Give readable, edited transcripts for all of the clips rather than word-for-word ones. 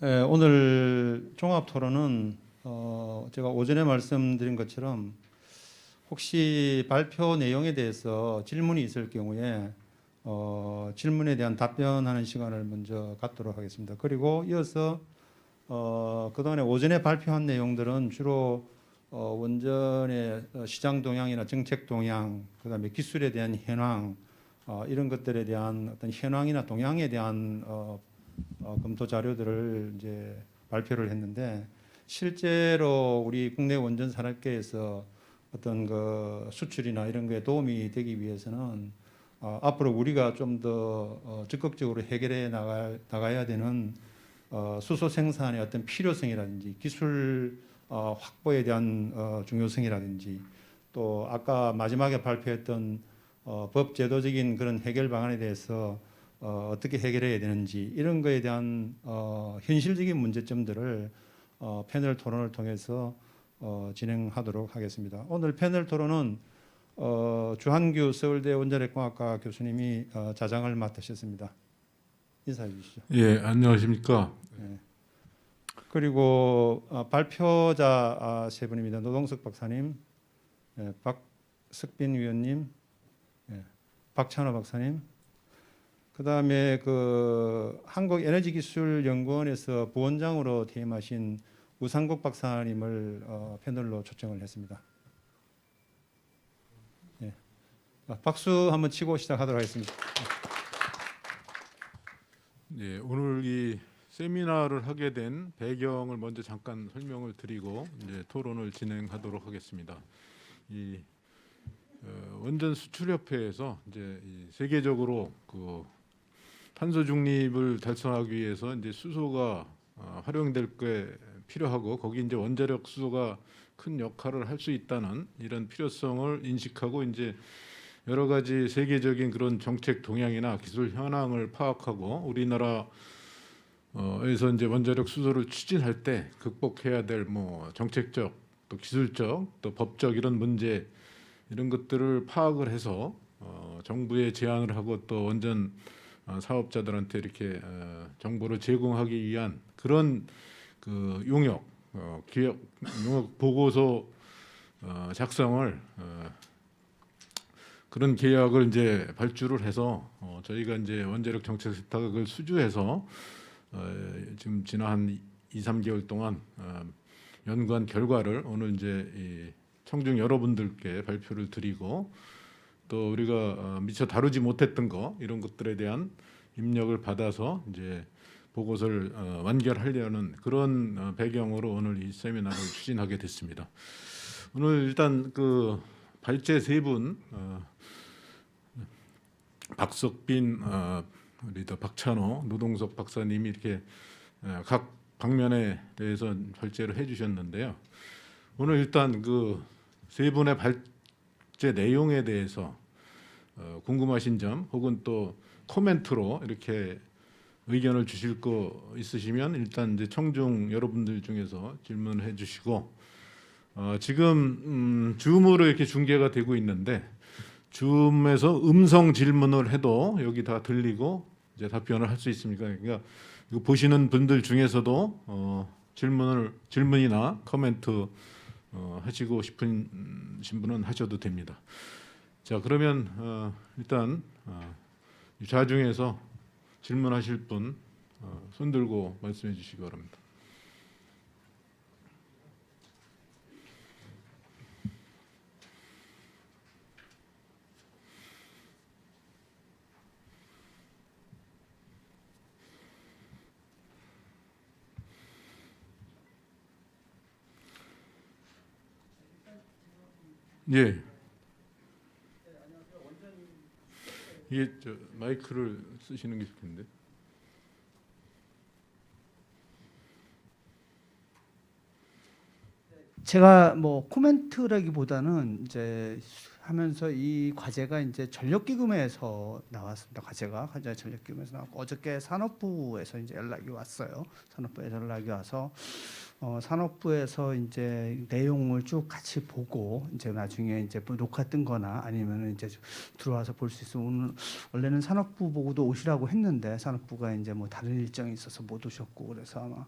오늘 종합 토론은 제가 오전에 말씀드린 것처럼 혹시 발표 내용에 대해서 질문이 있을 경우에 질문에 대한 답변하는 시간을 먼저 갖도록 하겠습니다. 그리고 이어서 그동안에 오전에 발표한 내용들은 주로 원전의 시장 동향이나 정책 동향, 그다음에 기술에 대한 현황, 이런 것들에 대한 어떤 현황이나 동향에 대한 검토 자료들을 이제 발표를 했는데, 실제로 우리 국내 원전 산업계에서 어떤 그 수출이나 이런 거에 도움이 되기 위해서는 앞으로 우리가 좀 더 적극적으로 해결해 나가야 되는 수소 생산의 어떤 필요성이라든지 기술 확보에 대한 중요성이라든지, 또 아까 마지막에 발표했던 법 제도적인 그런 해결 방안에 대해서 어떻게 해결해야 되는지, 이런 거에 대한 현실적인 문제점들을 패널 토론을 통해서 진행하도록 하겠습니다. 오늘 패널 토론은 주한규 서울대 원자력공학과 교수님이 자장을 맡으셨습니다. 인사해 주시죠. 예, 안녕하십니까. 네. 그리고 발표자 세 분입니다. 노동석 박사님, 박석빈 위원님, 박찬호 박사님, 그다음에 그 한국에너지기술연구원에서 부원장으로 퇴임하신 우상국 박사님을 패널로 초청을 했습니다. 네. 박수 한번 치고 시작하도록 하겠습니다. 예, 오늘 이 세미나를 하게 된 배경을 먼저 잠깐 설명을 드리고 이제 토론을 진행하도록 하겠습니다. 이 원전 수출협회에서 이제 세계적으로 그 탄소 중립을 달성하기 위해서 이제 수소가 활용될 게 필요하고, 거기 이제 원자력 수소가 큰 역할을 할 수 있다는 이런 필요성을 인식하고 이제 여러 가지 세계적인 그런 정책 동향이나 기술 현황을 파악하고 우리나라에서 이제 원자력 수소를 추진할 때 극복해야 될 뭐 정책적, 또 기술적, 또 법적 이런 문제, 이런 것들을 파악을 해서 정부에 제안을 하고 또 원전 사업자들한테 이렇게 정보를 제공하기 위한 그런 그 용역, 기획 용역 보고서 작성을 그런 계약을 이제 발주를 해서 저희가 이제 원자력 정책 세탁을 수주해서 지금 지난 한 2~3개월 동안 연구한 결과를 오늘 이제 이 청중 여러분들께 발표를 드리고, 또 우리가 미처 다루지 못했던 거, 이런 것들에 대한 입력을 받아서 이제 보고서를 완결하려는 그런 배경으로 오늘 이 세미나를 추진하게 됐습니다. 오늘 일단 그 발제 세 분, 박석빈 리더, 박찬호, 노동석 박사님이 이렇게 각 방면에 대해서 발제를 해주셨는데요. 오늘 일단 그 세 분의 발제 내용에 대해서 궁금하신 점 혹은 또 코멘트로 이렇게 의견을 주실 거 있으시면 일단 이제 청중 여러분들 중에서 질문을 해주시고, 지금 줌으로 이렇게 중계가 되고 있는데 줌에서 음성 질문을 해도 여기 다 들리고 이제 답변을 할 수 있습니까? 그러니까 이거 보시는 분들 중에서도 질문이나 코멘트 하시고 싶으신 분은 하셔도 됩니다. 자, 그러면 일단 좌중에서 질문하실 분 손 들고 말씀해 주시기 바랍니다. 예. 이게 마이크를 쓰시는 게 좋겠는데. 제가 뭐 코멘트라기보다는 이제 하면서 이 과제가 이제 전력기금에서 나왔습니다. 과제가 전력기금에서 나왔고, 어저께 산업부에서 이제 연락이 왔어요. 산업부에서 연락이 와서 산업부에서 이제 내용을 쭉 같이 보고 이제 나중에 이제 뭐 녹화 뜬 거나 아니면은 이제 들어와서 볼 수 있으면 오늘 원래는 산업부 보고도 오시라고 했는데 산업부가 이제 뭐 다른 일정이 있어서 못 오셨고 그래서 아마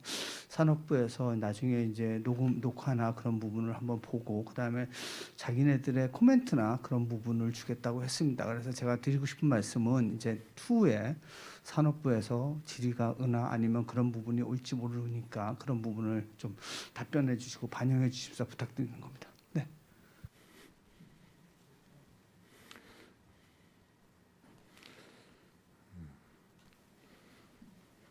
산업부에서 나중에 이제 녹화나 그런 부분을 한번 보고 그다음에 자기네들의 코멘트나 그런 부분을 주겠다고 했습니다. 그래서 제가 드리고 싶은 말씀은 이제 추후에 산업부에서 질의가 으나 아니면 그런 부분이 올지 모르니까 그런 부분을 좀 답변해 주시고 반영해 주십사 부탁드리는 겁니다. 네.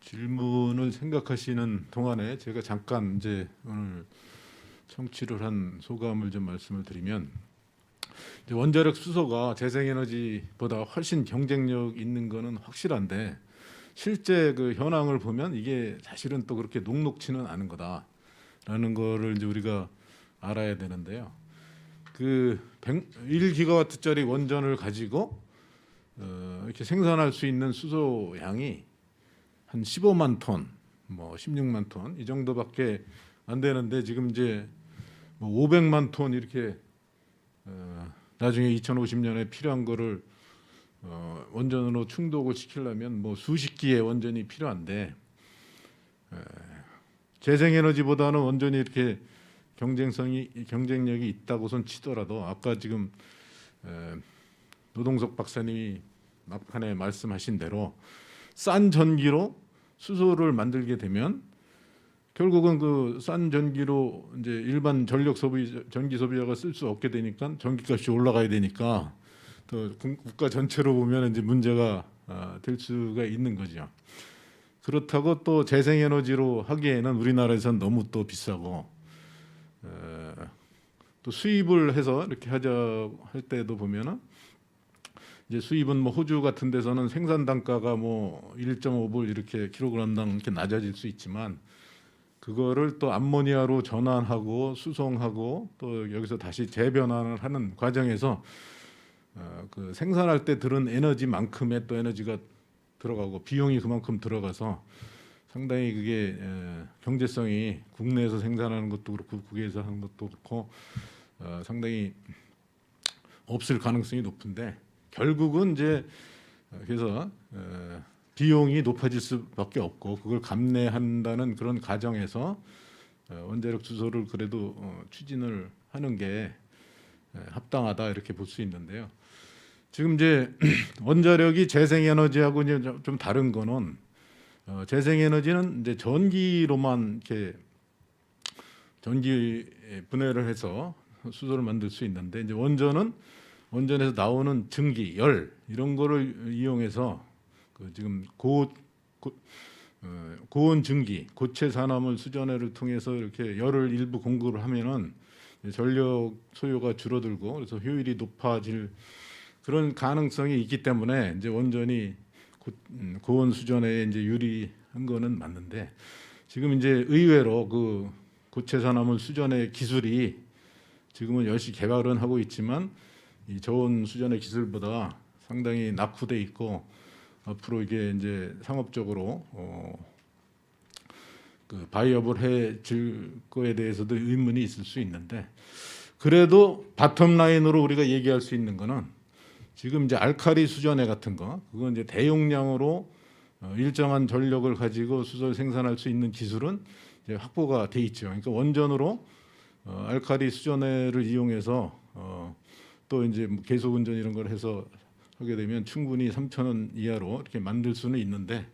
질문을 생각하시는 동안에 제가 잠깐 이제 오늘 청취를 한 소감을 좀 말씀을 드리면 이제 원자력 수소가 재생에너지보다 훨씬 경쟁력 있는 거는 확실한데 실제 그 현황을 보면 이게 사실은 또 그렇게 녹록지는 않은 거다라는 거를 이제 우리가 알아야 되는데요. 그 1기가와트짜리 원전을 가지고 이렇게 생산할 수 있는 수소 양이 한 15만 톤, 뭐 16만 톤 이 정도밖에 안 되는데 지금 이제 뭐 500만 톤 이렇게 나중에 2050년에 필요한 거를 원전으로 충족을 시키려면 뭐 수십 기의 원전이 필요한데 재생에너지보다는 원전이 이렇게 경쟁력이 있다고선 치더라도 아까 지금 노동석 박사님이 막판에 말씀하신 대로 싼 전기로 수소를 만들게 되면 결국은 그 싼 전기로 이제 일반 전기 소비자가 쓸 수 없게 되니까 전기값이 올라가야 되니까 또 국가 전체로 보면 이제 문제가 될 수가 있는 거죠. 그렇다고 또 재생에너지로 하기에는 우리나라에서는 너무 또 비싸고 또 수입을 해서 이렇게 하자 할 때도 보면은 이제 수입은 뭐 호주 같은 데서는 생산 단가가 뭐 1.5불 이렇게 킬로그램당 이렇게 낮아질 수 있지만 그거를 또 암모니아로 전환하고 수송하고 또 여기서 다시 재변환을 하는 과정에서 그 생산할 때 들은 에너지만큼의 또 에너지가 들어가고 비용이 그만큼 들어가서 상당히 그게 경제성이 국내에서 생산하는 것도 그렇고 국외에서 하는 것도 그렇고 상당히 없을 가능성이 높은데 결국은 이제 그래서 비용이 높아질 수밖에 없고 그걸 감내한다는 그런 가정에서 원자력 수소를 그래도 추진을 하는 게 합당하다 이렇게 볼 수 있는데요. 지금 이제 원자력이 재생에너지하고 이제 좀 다른 거는 재생에너지는 이제 전기로만 이렇게 전기 분해를 해서 수소를 만들 수 있는데 이제 원전에서 나오는 증기, 열 이런 거를 이용해서 그 지금 고온 증기, 고체 산화물 수전해를 통해서 이렇게 열을 일부 공급을 하면은 전력 소요가 줄어들고 그래서 효율이 높아질 그런 가능성이 있기 때문에 이제 원전이 고온 수전에 이제 유리한 거는 맞는데 지금 이제 의외로 그 고체 산화물 수전의 기술이 지금은 열심히 개발은 하고 있지만 이 저온 수전의 기술보다 상당히 낙후돼 있고 앞으로 이게 이제 상업적으로 그 바이어블 해질 거에 대해서도 의문이 있을 수 있는데 그래도 바텀 라인으로 우리가 얘기할 수 있는 거는 지금 이제 알칼리 수전해 같은 거 그건 이제 대용량으로 일정한 전력을 가지고 수소를 생산할 수 있는 기술은 이제 확보가 돼 있죠. 그러니까 원전으로 알칼리 수전해를 이용해서 또 이제 뭐 계속 운전 이런 걸 해서 하게 되면 충분히 3,000원 이하로 이렇게 만들 수는 있는데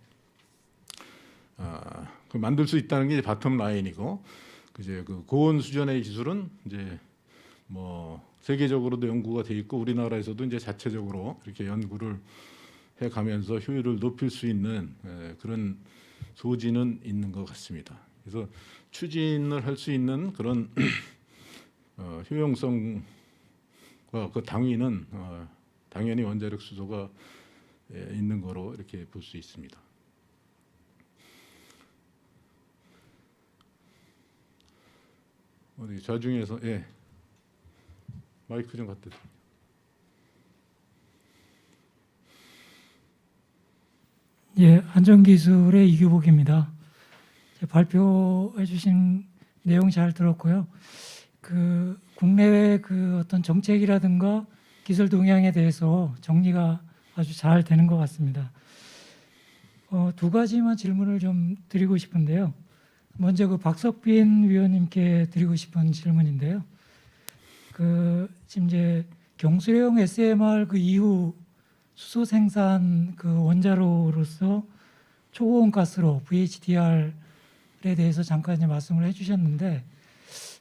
그 만들 수 있다는 게 바텀 라인이고 이제 그 고온 수전의 기술은 이제 뭐 세계적으로도 연구가 돼 있고 우리나라에서도 이제 자체적으로 이렇게 연구를 해 가면서 효율을 높일 수 있는 그런 소지는 있는 것 같습니다. 그래서 추진을 할 수 있는 그런 효용성과 그 당위는 당연히 원자력 수소가 있는 거로 이렇게 볼 수 있습니다. 어디 자중에서 마이크 좀 갖다 주세요. 예, 안전기술의 이규복입니다. 발표해 주신 내용 잘 들었고요. 그 국내외 그 어떤 정책이라든가 기술 동향에 대해서 정리가 아주 잘 되는 것 같습니다. 두 가지만 질문을 좀 드리고 싶은데요. 먼저 그 박석빈 위원님께 드리고 싶은 질문인데요. 그 지금 이제 경수령 SMR 그 이후 수소 생산 그 원자로로서 초고온 가스로 VHDR에 대해서 잠깐 이제 말씀을 해주셨는데,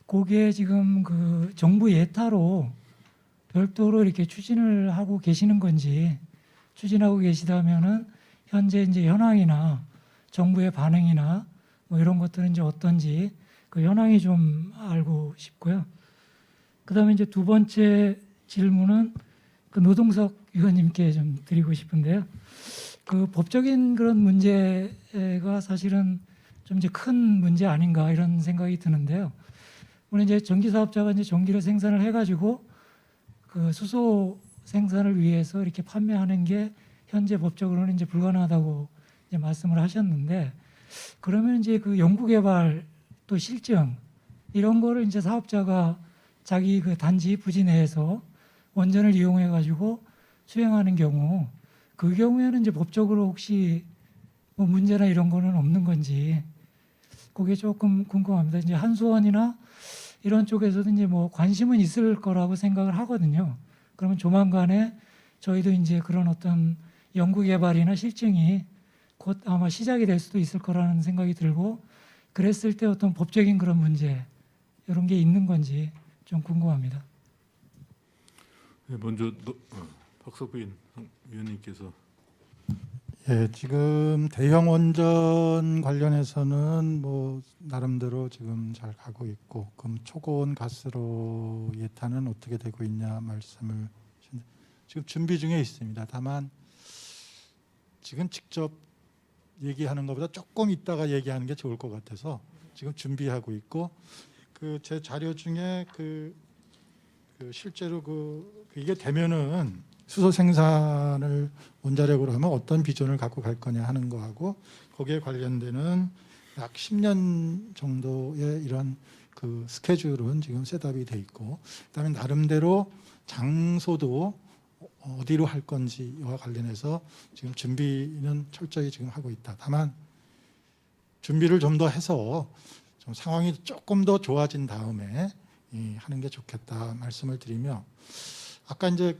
거기에 지금 그 정부 예타로 별도로 이렇게 추진을 하고 계시는 건지, 추진하고 계시다면은 현재 이제 현황이나 정부의 반응이나 뭐 이런 것들은 이제 어떤지 그 현황이 좀 알고 싶고요. 그다음에 이제 두 번째 질문은 그 노동석 위원님께 좀 드리고 싶은데요. 그 법적인 그런 문제가 사실은 좀 이제 큰 문제 아닌가 이런 생각이 드는데요. 오늘 이제 전기 사업자가 이제 전기를 생산을 해가지고 그 수소 생산을 위해서 이렇게 판매하는 게 현재 법적으로는 이제 불가능하다고 이제 말씀을 하셨는데, 그러면 이제 그 연구개발 또 실증 이런 거를 이제 사업자가 자기 그 단지 부지 내에서 원전을 이용해 가지고 수행하는 경우, 그 경우에는 이제 법적으로 혹시 뭐 문제나 이런 거는 없는 건지 그게 조금 궁금합니다. 이제 한수원이나 이런 쪽에서도 이제 뭐 관심은 있을 거라고 생각을 하거든요. 그러면 조만간에 저희도 이제 그런 어떤 연구 개발이나 실증이 곧 아마 시작이 될 수도 있을 거라는 생각이 들고, 그랬을 때 어떤 법적인 그런 문제 이런 게 있는 건지 좀 궁금합니다. 네, 먼저 박석빈 위원님께서. 예, 지금 대형 원전 관련해서는 뭐 나름대로 지금 잘 가고 있고, 그럼 초고온 가스로 예타는 어떻게 되고 있냐 말씀을 지금 준비 중에 있습니다. 다만 지금 직접 얘기하는 것보다 조금 있다가 얘기하는 게 좋을 것 같아서 지금 준비하고 있고, 그 제 자료 중에 그 실제로 이게 되면은 수소 생산을 원자력으로 하면 어떤 비전을 갖고 갈 거냐 하는 거하고, 거기에 관련되는 약 10년 정도의 이런 그 스케줄은 지금 셋업이 돼 있고, 그다음에 나름대로 장소도 어디로 할 건지와 관련해서 지금 준비는 철저히 지금 하고 있다. 다만 준비를 좀 더 해서 좀 상황이 조금 더 좋아진 다음에 하는 게 좋겠다 말씀을 드리며, 아까 이제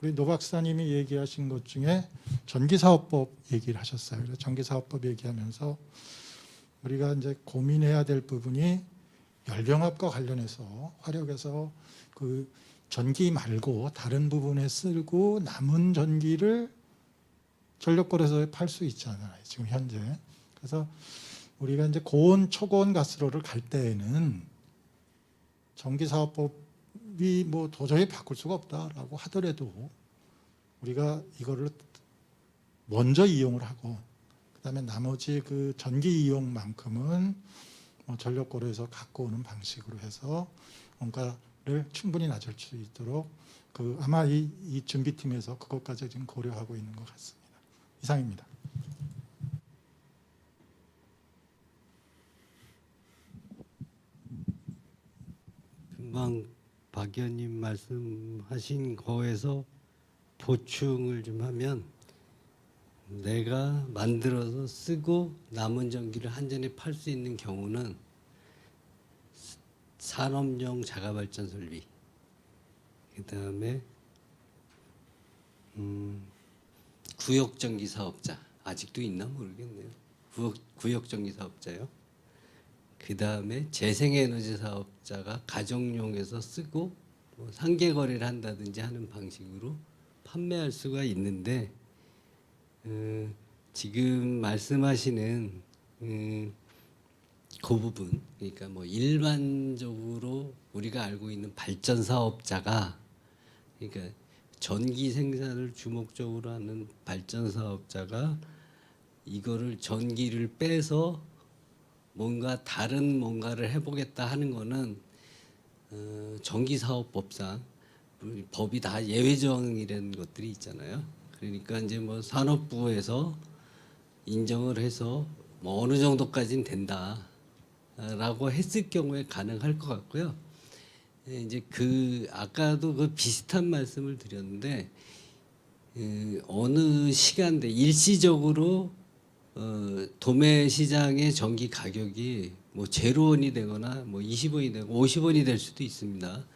우리 노 박사님이 얘기하신 것 중에 전기사업법 얘기를 하셨어요. 그래서 전기사업법 얘기하면서 우리가 이제 고민해야 될 부분이 열병합과 관련해서 화력에서 그 전기 말고 다른 부분에 쓰고 남은 전기를 전력거래소에 팔 수 있잖아요, 지금 현재. 그래서 우리가 이제 고온, 초고온 가스로를 갈 때에는 전기사업법이 뭐 도저히 바꿀 수가 없다라고 하더라도 우리가 이거를 먼저 이용을 하고, 그다음에 나머지 그 전기 이용만큼은 뭐 전력거래에서 갖고 오는 방식으로 해서 원가를 충분히 낮출 수 있도록 아마 이 준비팀에서 그것까지 지금 고려하고 있는 것 같습니다. 이상입니다. 금방 박 의원님 말씀하신 거에서 보충을 좀 하면, 내가 만들어서 쓰고 남은 전기를 한전에 팔 수 있는 경우는 산업용 자가발전 설비, 그다음에 구역전기 사업자, 아직도 있나 모르겠네요. 구역전기 사업자요. 그 다음에 재생에너지 사업자가 가정용에서 쓰고 뭐 상계 거래를 한다든지 하는 방식으로 판매할 수가 있는데, 지금 말씀하시는 그 부분, 그러니까 뭐 일반적으로 우리가 알고 있는 발전 사업자가, 그러니까 전기 생산을 주목적으로 하는 발전 사업자가 이거를 전기를 빼서 뭔가 다른 뭔가를 해보겠다 하는 거는 전기사업법상 법이 다 예외조항이라는 것들이 있잖아요. 그러니까 이제 뭐 산업부에서 인정을 해서 뭐 어느 정도까지는 된다. 라고 했을 경우에 가능할 것 같고요. 이제 그 아까도 그 비슷한 말씀을 드렸는데 어느 시간대 일시적으로 도매 시장의 전기 가격이 뭐 0원이 되거나 뭐 20원이 되고 50원이 될 수도 있습니다.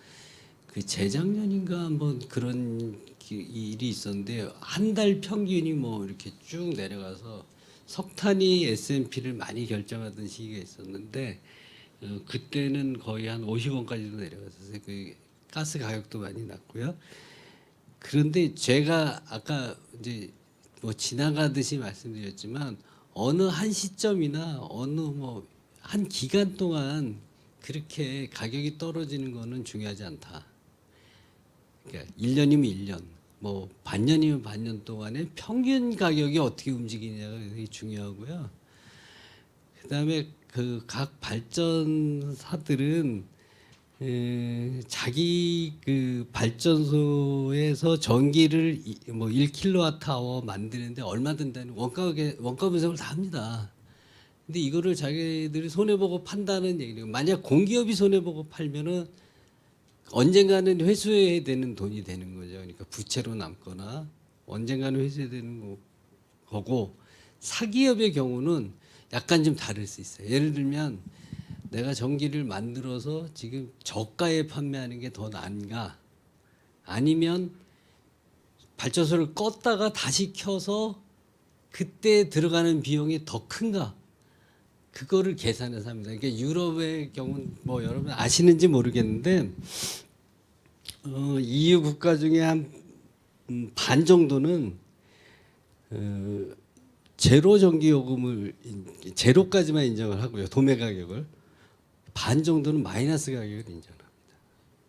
그 재작년인가 한번 그런 일이 있었는데 한 달 평균이 뭐 이렇게 쭉 내려가서 석탄이 S&P를 많이 결정하던 시기가 있었는데 그때는 거의 한 50원까지도 내려갔어요. 그 가스 가격도 많이 났고요. 그런데 제가 아까 이제 뭐 지나가듯이 말씀드렸지만 어느 한 시점이나 어느 뭐 한 기간 동안 그렇게 가격이 떨어지는 거는 중요하지 않다. 그러니까 1년이면 1년, 뭐 반년이면 반년 동안에 평균 가격이 어떻게 움직이냐가 되게 중요하고요. 그다음에 그 각 발전사들은 자기 그 발전소에서 전기를 뭐 1kWh 만드는데 얼마 든다는 원가 분석을 다 합니다. 근데 이거를 자기들이 손해 보고 판다는 얘기예요. 만약 공기업이 손해 보고 팔면은 언젠가는 회수해야 되는 돈이 되는 거죠. 그러니까 부채로 남거나 언젠가는 회수해야 되는 거고 사기업의 경우는 약간 좀 다를 수 있어요. 예를 들면 내가 전기를 만들어서 지금 저가에 판매하는 게 더 나은가? 아니면 발전소를 껐다가 다시 켜서 그때 들어가는 비용이 더 큰가? 그거를 계산해서 합니다. 그러니까 유럽의 경우는 뭐 여러분 아시는지 모르겠는데 EU 국가 중에 한 반 정도는 제로 전기 요금을 제로까지만 인정을 하고요. 도매 가격을 반 정도는 마이너스 가격을 인정합니다.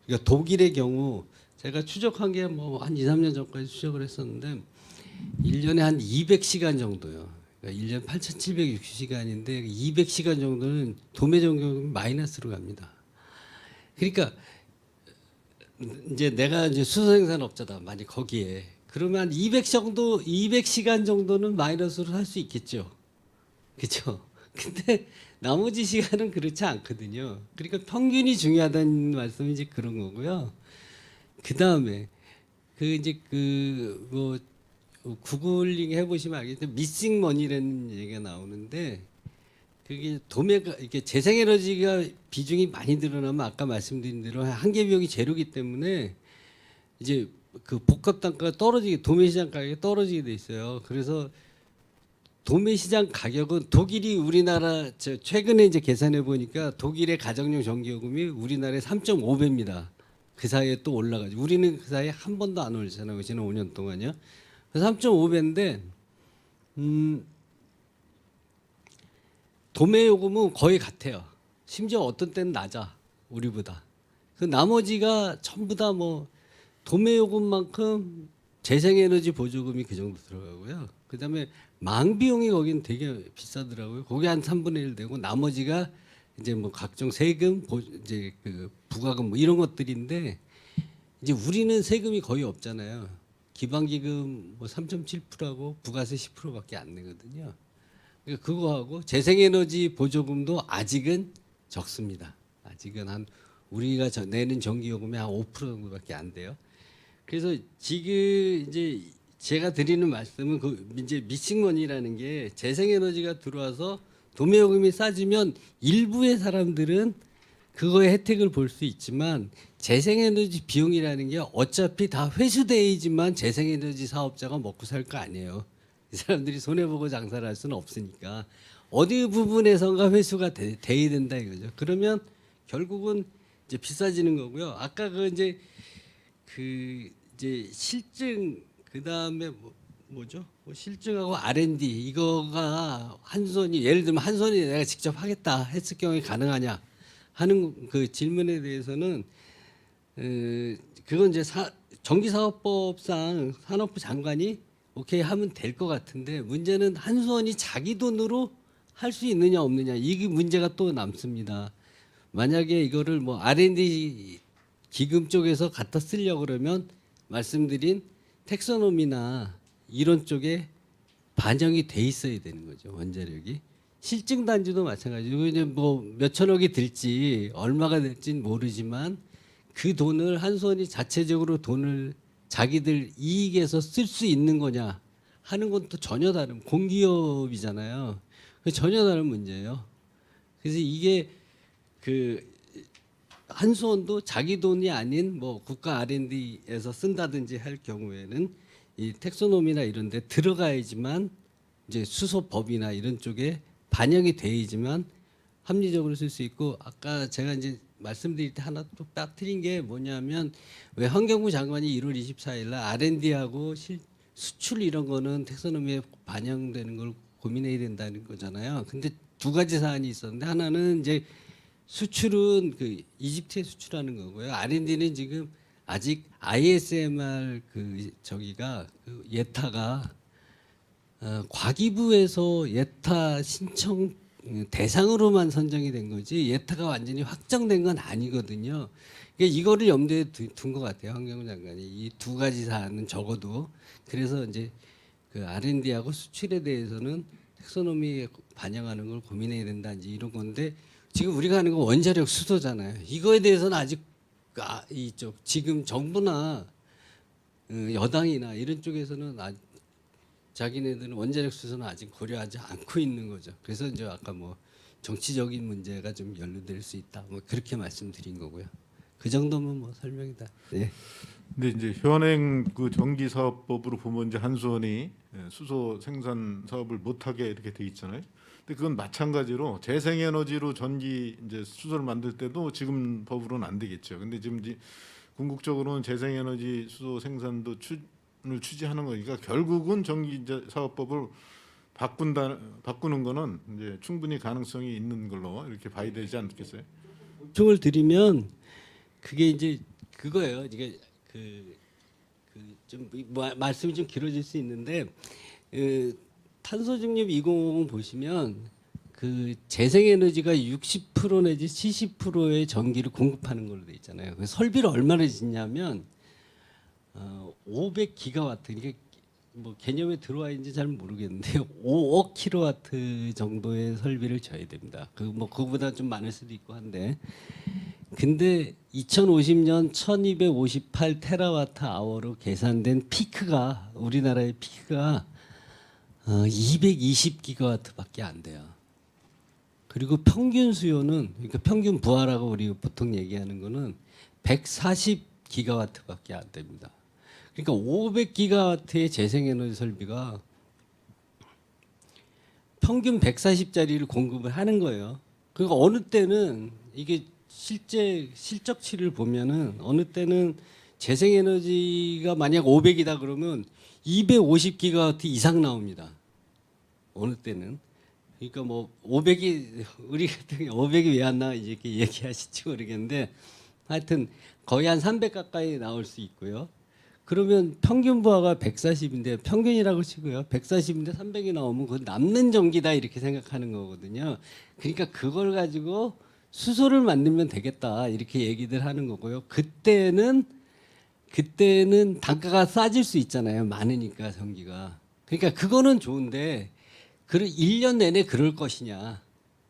그러니까 독일의 경우 제가 추적한 게 뭐 한 2, 3년 전까지 추적을 했었는데 1년에 한 200시간 정도요. 그러니까 1년 8,760시간인데 200시간 정도는 도매 전기요금이 마이너스로 갑니다. 그러니까 이제 내가 이제 수소생산업자다. 만약 거기에 그러면 200시간 정도는 마이너스로 살 수 있겠죠. 그렇죠? 근데 나머지 시간은 그렇지 않거든요. 그러니까 평균이 중요하다는 말씀이 이제 그런 거고요. 그다음에 그 이제 그 뭐 구글링 해보시면 알겠지만 미싱 머니라는 얘기가 나오는데 그게 도매가 이렇게 재생에너지가 비중이 많이 늘어나면 아까 말씀드린 대로 한계 비용이 제로기 때문에 이제 그 복합 단가가 떨어지게 도매 시장 가격이 떨어지게 돼 있어요. 그래서 도매 시장 가격은 독일이 우리나라 최근에 이제 계산해 보니까 독일의 가정용 전기요금이 우리나라의 3.5배입니다. 그 사이에 또 올라가죠. 우리는 그 사이에 한 번도 안 올렸잖아요. 지난 5년 동안요. 3.5배인데 도매 요금은 거의 같아요. 심지어 어떤 때는 낮아 우리보다. 그 나머지가 전부 다 뭐 도매 요금만큼 재생에너지 보조금이 그 정도 들어가고요. 그다음에 망비용이 거기는 되게 비싸더라고요. 거기 한 3분의 1 되고 나머지가 이제 뭐 각종 세금, 이제 그 부가금 뭐 이런 것들인데 이제 우리는 세금이 거의 없잖아요. 기반기금 뭐 3.7%하고 부가세 10%밖에 안 내거든요. 그러니까 그거하고 재생에너지 보조금도 아직은 적습니다. 아직은 한 우리가 내는 전기요금의 한 5% 정도밖에 안 돼요. 그래서 지금 이제 제가 드리는 말씀은 그 이제 미싱머니라는 게 재생에너지가 들어와서 도매요금이 싸지면 일부의 사람들은 그거의 혜택을 볼 수 있지만 재생에너지 비용이라는 게 어차피 다 회수돼야지만 재생에너지 사업자가 먹고 살 거 아니에요. 이 사람들이 손해보고 장사를 할 수는 없으니까 어디 부분에선가 회수가 돼야 된다 이거죠. 그러면 결국은 이제 비싸지는 거고요. 아까 그 이제 실증 그 다음에 뭐죠? 뭐 실증하고 R&D 이거가 한손이 예를 들면 한손이 내가 직접 하겠다 했을 경우에 가능하냐 하는 그 질문에 대해서는 그건 이제 전기사업법상 산업부 장관이 오케이 하면 될 것 같은데 문제는 한수원이 자기 돈으로 할 수 있느냐 없느냐 이게 문제가 또 남습니다. 만약에 이거를 뭐 R&D 기금 쪽에서 갖다 쓰려고 그러면 말씀드린 텍소노미나 이런 쪽에 반영이 돼 있어야 되는 거죠. 원자력이 실증 단지도 마찬가지고 이제 뭐 몇천억이 들지 얼마가 될지는 모르지만 그 돈을 한수원이 자체적으로 돈을 자기들 이익에서 쓸 수 있는 거냐 하는 건 또 전혀 다른 공기업이잖아요. 전혀 다른 문제예요. 그래서 이게 그 한수원도 자기 돈이 아닌 뭐 국가 R&D에서 쓴다든지 할 경우에는 이 텍소노미나 이런 데 들어가야지만 이제 수소법이나 이런 쪽에 반영이 돼야지만 합리적으로 쓸 수 있고, 아까 제가 이제 말씀드릴 때 하나 또 빠뜨린 게 뭐냐면 왜 환경부 장관이 1월 24일 날 R&D하고 수출 이런 거는 텍소노미에 반영되는 걸 고민해야 된다는 거잖아요. 근데 두 가지 사안이 있었는데 하나는 이제 수출은 그 이집트에 수출하는 거고요. R&D는 지금 아직 ISMR 그 저기가 그 예타가 과기부에서 예타 신청 대상으로만 선정이 된 거지 예타가 완전히 확정된 건 아니거든요. 그러니까 이거를 염두에 둔 것 같아요. 환경부 장관이 이 두 가지 사안은 적어도. 그래서 이제 그 R&D하고 수출에 대해서는 텍소노미에 반영하는 걸 고민해야 된다 이제 이런 건데, 지금 우리가 하는 거 원자력 수소잖아요. 이거에 대해서는 아직 이쪽 지금 정부나 여당이나 이런 쪽에서는 자기네들은 원자력 수소는 아직 고려하지 않고 있는 거죠. 그래서 이제 아까 뭐 정치적인 문제가 좀 연루될 수 있다. 뭐 그렇게 말씀드린 거고요. 그 정도면 뭐 설명이다. 네. 근데 이제 현행 그 전기 사업법으로 보면 이제 한수원이 수소 생산 사업을 못하게 이렇게 돼 있잖아요. 근데 그건 마찬가지로 재생에너지로 전기 이제 수소를 만들 때도 지금 법으로는 안 되겠죠. 근데 지금 이제 궁극적으로는 재생에너지 수소 생산도 을 취지하는 거니까 결국은 전기 사업법을 바꾸는 거는 이제 충분히 가능성이 있는 걸로 이렇게 봐야 되지 않겠어요? 보충을 드리면 그게 이제 그거예요. 이게 좀 말씀이 좀 길어질 수 있는데 탄소 중립 2050 보시면 그 재생에너지가 60% 내지 70%의 전기를 공급하는 걸로 돼 있잖아요. 그 설비를 얼마나 짓냐면 500기가와트, 이게 뭐 개념에 들어와 있는지 잘 모르겠는데 5억 킬로와트 정도의 설비를 져야 됩니다. 그 뭐 그거보다 좀 많을 수도 있고 한데, 근데 2050년 1258 테라와트 아워로 계산된 피크가 우리나라의 피크가 220기가와트밖에 안 돼요. 그리고 평균 수요는, 그러니까 평균 부하라고 우리 보통 얘기하는 거는 140기가와트밖에 안 됩니다. 그러니까 500기가와트의 재생에너지 설비가 평균 140짜리를 공급을 하는 거예요. 그러니까 어느 때는 이게 실제 실적치를 보면은 어느 때는 재생에너지가 만약 500이다 그러면 250기가와트 이상 나옵니다. 어느 때는. 그러니까 뭐 500이 우리 같은 경우 500이 왜 안 나와 이렇게 얘기하실지 모르겠는데 하여튼 거의 한 300 가까이 나올 수 있고요. 그러면 평균 부하가 140인데 평균이라고 치고요. 140인데 300이 나오면 그건 남는 전기다 이렇게 생각하는 거거든요. 그러니까 그걸 가지고 수소를 만들면 되겠다 이렇게 얘기들 하는 거고요. 그때는 단가가 싸질 수 있잖아요. 많으니까 전기가. 그러니까 그거는 좋은데 1년 내내 그럴 것이냐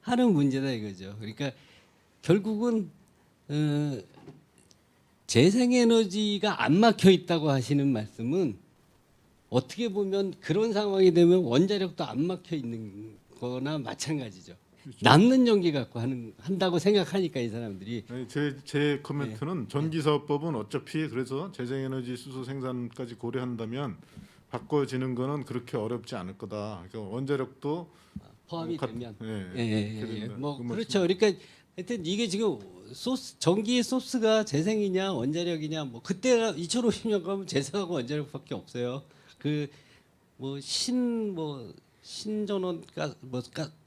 하는 문제다 이거죠. 그러니까 결국은 재생에너지가 안 막혀 있다고 하시는 말씀은 어떻게 보면 그런 상황이 되면 원자력도 안 막혀 있는 거나 마찬가지죠. 그렇죠. 남는 전기 갖고 한다고 생각하니까 이 사람들이. 아니, 제 코멘트는 전기사업법은 어차피 그래서 재생에너지 수소 생산까지 고려한다면 바꿔지는 거는 그렇게 어렵지 않을 거다. 그러니까 원자력도 포함이 되면. 예. 뭐 그 그렇죠. 그러니까 하여튼 이게 지금 전기의 소스가 재생이냐 원자력이냐, 뭐 그때가 2050년 가면 재생하고 원자력밖에 없어요. 그 뭐 신전원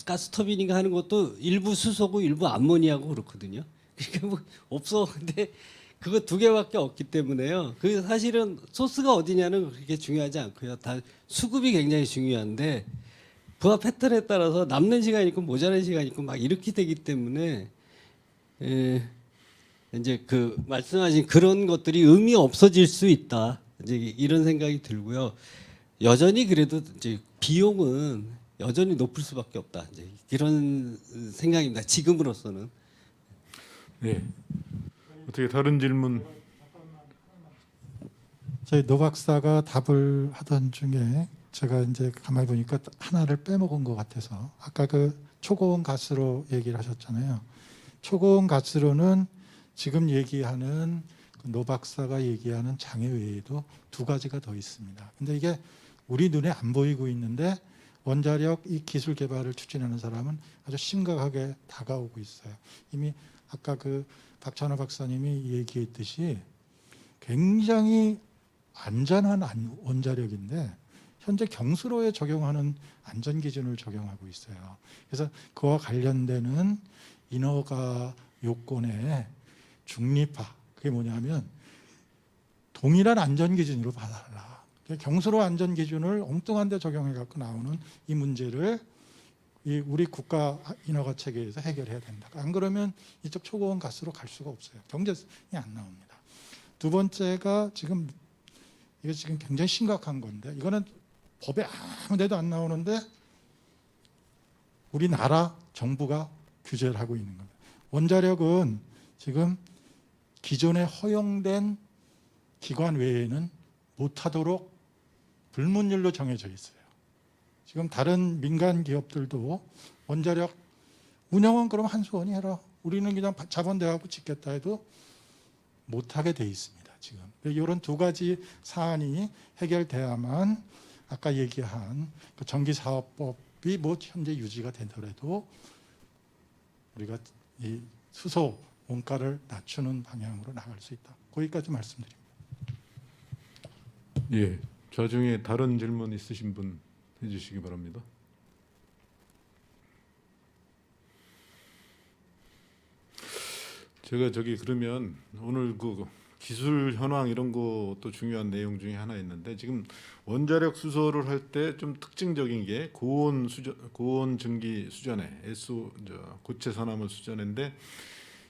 가스터빈인가 하는 것도 일부 수소고 일부 암모니아고 그렇거든요. 그러니까 뭐 없어. 근데 그거 두 개밖에 없기 때문에요. 그 사실은 소스가 어디냐는 그렇게 중요하지 않고요. 다 수급이 굉장히 중요한데 부하 패턴에 따라서 남는 시간이 있고 모자란 시간이 있고 막 이렇게 되기 때문에 이제 그 말씀하신 그런 것들이 의미 없어질 수 있다. 이제 이런 생각이 들고요. 여전히 그래도 이제 비용은 여전히 높을 수밖에 없다. 이제 이런 생각입니다. 지금으로서는. 네. 어떻게 다른 질문? 저희 노 박사가 답을 하던 중에 제가 이제 가만히 보니까 하나를 빼먹은 것 같아서 아까 그 초고온 가스로 얘기를 하셨잖아요. 초고온 가스로는 지금 얘기하는 그노 박사가 얘기하는 장애 외에도 두 가지가 더 있습니다. 근데 이게 우리 눈에 안 보이고 있는데 원자력 이 기술 개발을 추진하는 사람은 아주 심각하게 다가오고 있어요. 이미 아까 그 박찬호 박사님이 얘기했듯이 굉장히 안전한 원자력인데 현재 경수로에 적용하는 안전 기준을 적용하고 있어요. 그래서 그와 관련되는 인허가 요건의 중립화, 그게 뭐냐면 동일한 안전 기준으로 봐달라. 경수로 안전 기준을 엉뚱한 데 적용해 갖고 나오는 이 문제를 이 우리 국가 인허가 체계에서 해결해야 된다. 안 그러면 이쪽 초고온 가스로 갈 수가 없어요. 경제성이 안 나옵니다. 두 번째가 지금 이게 지금 굉장히 심각한 건데 이거는 법에 아무 데도 안 나오는데 우리나라 정부가 규제를 하고 있는 겁니다. 원자력은 지금 기존에 허용된 기관 외에는 못하도록 불문율로 정해져 있어요. 지금 다른 민간 기업들도 원자력 운영은 그럼 한수원이 해라. 우리는 그냥 자본 대하고 짓겠다 해도 못하게 돼 있습니다. 지금 이런 두 가지 사안이 해결돼야만 아까 얘기한 그 전기사업법이 뭐 현재 유지가 되더라도 우리가 이 수소 원가를 낮추는 방향으로 나갈 수 있다. 거기까지 말씀드립니다. 예. 저 중에 다른 질문 있으신 분 해주시기 바랍니다. 제가 그러면 오늘 그 기술 현황 이런 것도 중요한 내용 중에 하나 있는데 지금 원자력 수소를 할 때 좀 특징적인 게 고온 증기 수전해 고체 산화물 수전인데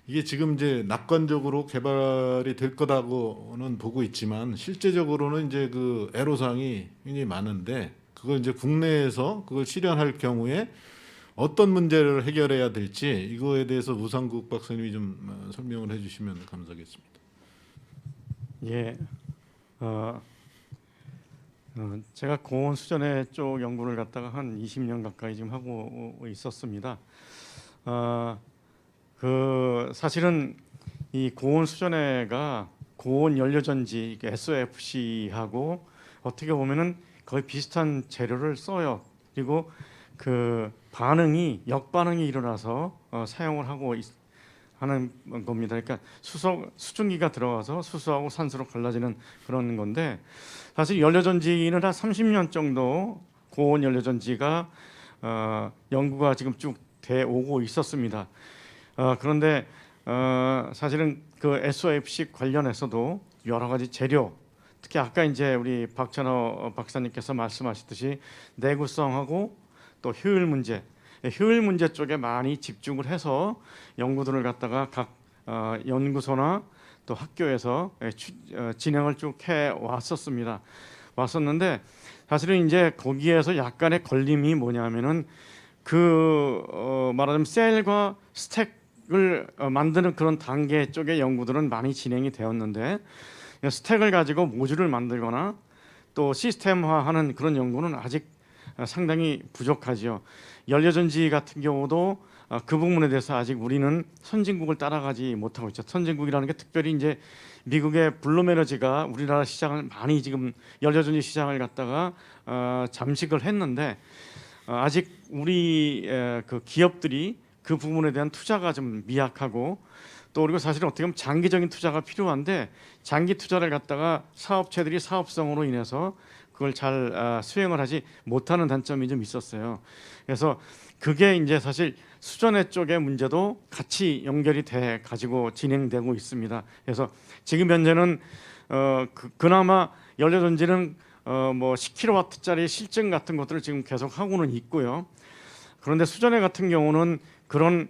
이게 지금 이제 낙관적으로 개발이 될 거라고는 보고 있지만 실제적으로는 이제 그 애로사항이 굉장히 많은데 그걸 이제 국내에서 그걸 실현할 경우에 어떤 문제를 해결해야 될지 이거에 대해서 우상국 박사님이 좀 설명을 해주시면 감사하겠습니다. 예, 제가 고온 수전해 쪽 연구를 갖다가 한 20년 가까이 지금 하고 있었습니다. 그 사실은 이 고온 수전해가 고온 연료전지 SOFC하고 어떻게 보면은 거의 비슷한 재료를 써요. 그리고 그 반응이 역반응이 일어나서 사용을 하고 하는 겁니다. 그러니까 수증기가 들어가서 수소하고 산소로 갈라지는 그런 건데 사실 연료전지는 한 30년 정도 고온 연료전지가 연구가 지금 쭉 돼 오고 있었습니다. 그런데 사실은 그 SOFC 관련해서도 여러 가지 재료, 특히 아까 이제 우리 박찬호 박사님께서 말씀하셨듯이 내구성하고 또 효율 문제 쪽에 많이 집중을 해서 연구들을 갖다가 각 연구소나 또 학교에서 진행을 쭉 해 왔었는데 사실은 이제 거기에서 약간의 걸림이 뭐냐면은 말하자면 셀과 스택을 만드는 그런 단계 쪽의 연구들은 많이 진행이 되었는데 스택을 가지고 모듈을 만들거나 또 시스템화하는 그런 연구는 아직 상당히 부족하죠. 연료전지 같은 경우도 그 부분에 대해서 아직 우리는 선진국을 따라가지 못하고 있죠. 선진국이라는 게 특별히 이제 미국의 블룸에너지가 우리나라 시장을 많이 지금 연료전지 시장을 갖다가 잠식을 했는데 아직 우리 그 기업들이 그 부분에 대한 투자가 좀 미약하고 또 그리고 사실은 어떻게 보면 장기적인 투자가 필요한데 장기 투자를 갖다가 사업체들이 사업성으로 인해서 그걸 잘 수행을 하지 못하는 단점이 좀 있었어요. 그래서 그게 이제 사실 수전해 쪽의 문제도 같이 연결이 돼 가지고 진행되고 있습니다. 그래서 지금 현재는 그나마 연료전지는 뭐 10kW짜리 실증 같은 것들을 지금 계속 하고는 있고요. 그런데 수전해 같은 경우는 그런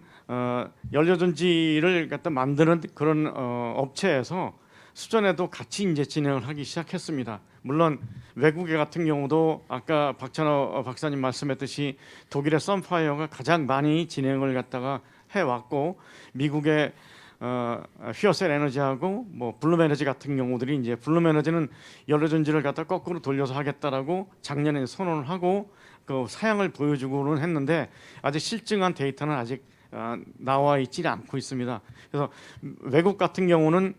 연료전지를 갖다 만드는 그런 업체에서 수전에도 같이 이제 진행을 하기 시작했습니다. 물론 외국에 같은 경우도 아까 박찬호 박사님 말씀했듯이 독일의 썬파이어가 가장 많이 진행을 갖다가 해왔고 미국의 휘어셀 에너지하고 뭐 블룸 에너지 같은 경우들이 이제 블룸 에너지는 연료전지를 갖다 거꾸로 돌려서 하겠다라고 작년에 선언을 하고 그 사양을 보여주고는 했는데 아직 실증한 데이터는 아직 나와 있지 않고 있습니다. 그래서 외국 같은 경우는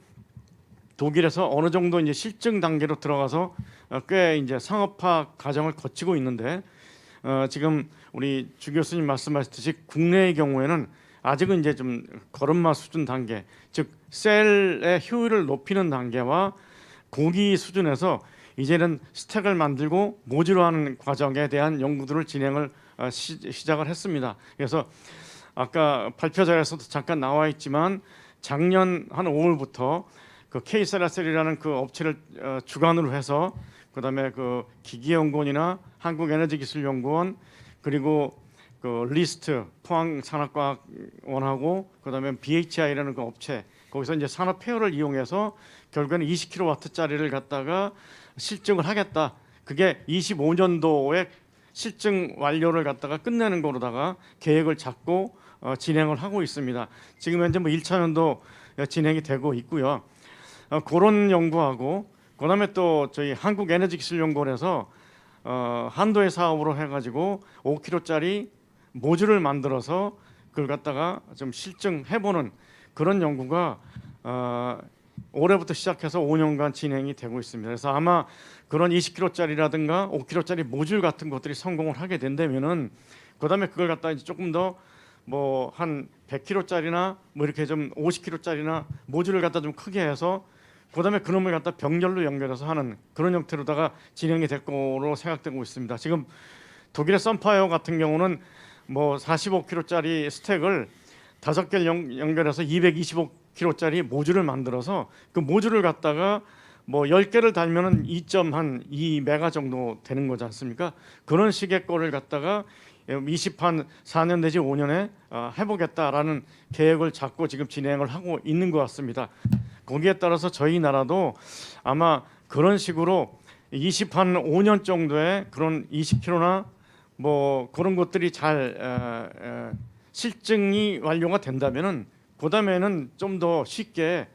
독일에서 어느 정도 이제 실증 단계로 들어가서 꽤 이제 상업화 과정을 거치고 있는데 지금 우리 주 교수님 말씀하셨듯이 국내의 경우에는 아직은 이제 좀 걸음마 수준 단계, 즉 셀의 효율을 높이는 단계와 고기 수준에서 이제는 스택을 만들고 모듈화하는 과정에 대한 연구들을 진행을 시작을 했습니다. 그래서 아까 발표자에서도 잠깐 나와 있지만 작년 한 5월부터 그 K셀라셀이라는 그 업체를 주관으로 해서 그다음에 그 기기연구원이나 한국에너지기술연구원 그리고 그 리스트 포항산업과학원하고 그다음에 BHI라는 그 업체 거기서 이제 산업 폐허를 이용해서 결국에는 20kW짜리를 갖다가 실증을 하겠다. 그게 25년도에 실증 완료를 갖다가 끝내는 거로다가 계획을 잡고 진행을 하고 있습니다. 지금 현재 뭐 1차년도 진행이 되고 있고요. 그런 연구하고 그다음에 또 저희 한국에너지기술연구원에서 한도의 사업으로 해가지고 5kg짜리 모듈을 만들어서 그걸 갖다가 좀 실증해보는 그런 연구가 올해부터 시작해서 5년간 진행이 되고 있습니다. 그래서 아마 그런 20kg짜리라든가 5kg짜리 모듈 같은 것들이 성공을 하게 된다면은 그다음에 그걸 갖다 이제 조금 더 뭐 한 100kg짜리나 뭐 이렇게 좀 50kg짜리나 모듈을 갖다 좀 크게 해서 그다음에 그놈을 갖다 병렬로 연결해서 하는 그런 형태로다가 진행이 될 거로 생각되고 있습니다. 지금 독일의 썬파이어 같은 경우는 뭐 45kg짜리 스택을 5개를 연결해서 225kg짜리 모듈을 만들어서 그 모듈을 갖다가 뭐 10개를 달면은 2.2메가 정도 되는 거지 않습니까? 그런 식의 거를 갖다가 24년 내지 5년에 해보겠다라는 계획을 잡고 지금 진행을 하고 있는 것 같습니다. 거기에 따라서 저희 나라도 아마 그런 식으로 25년 정도의 그런 20kg나 뭐 그런 것들이 잘 실증이 완료가 된다면은 그다음에는 좀 더 쉽게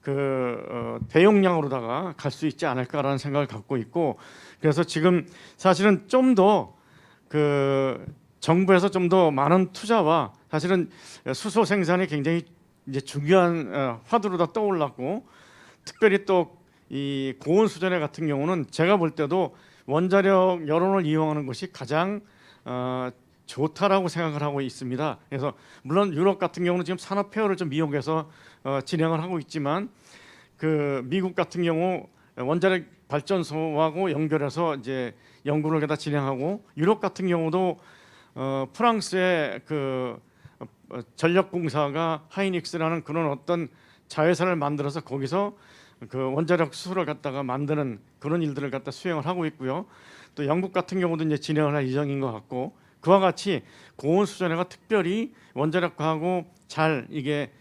그 대용량으로다가 갈 수 있지 않을까라는 생각을 갖고 있고 그래서 지금 사실은 좀 더 그 정부에서 좀 더 많은 투자와 사실은 수소 생산이 굉장히 이제 중요한 화두로다 떠올랐고 특별히 또 이 고온 수전해 같은 경우는 제가 볼 때도 원자력 여론을 이용하는 것이 가장 좋다라고 생각을 하고 있습니다. 그래서 물론 유럽 같은 경우는 지금 산업 폐허를 좀 이용해서 진행을 하고 있지만 그 미국 같은 경우 원자력 발전소하고 연결해서 이제 연구를 갖다 진행하고 유럽 같은 경우도 프랑스의 그 전력공사가 하이닉스라는 그런 어떤 자회사를 만들어서 거기서 그 원자력 수소를 갖다가 만드는 그런 일들을 갖다 수행을 하고 있고요. 또 영국 같은 경우도 이제 진행을 할 예정인 것 같고 그와 같이 고온 수전해가 특별히 원자력하고 잘 이게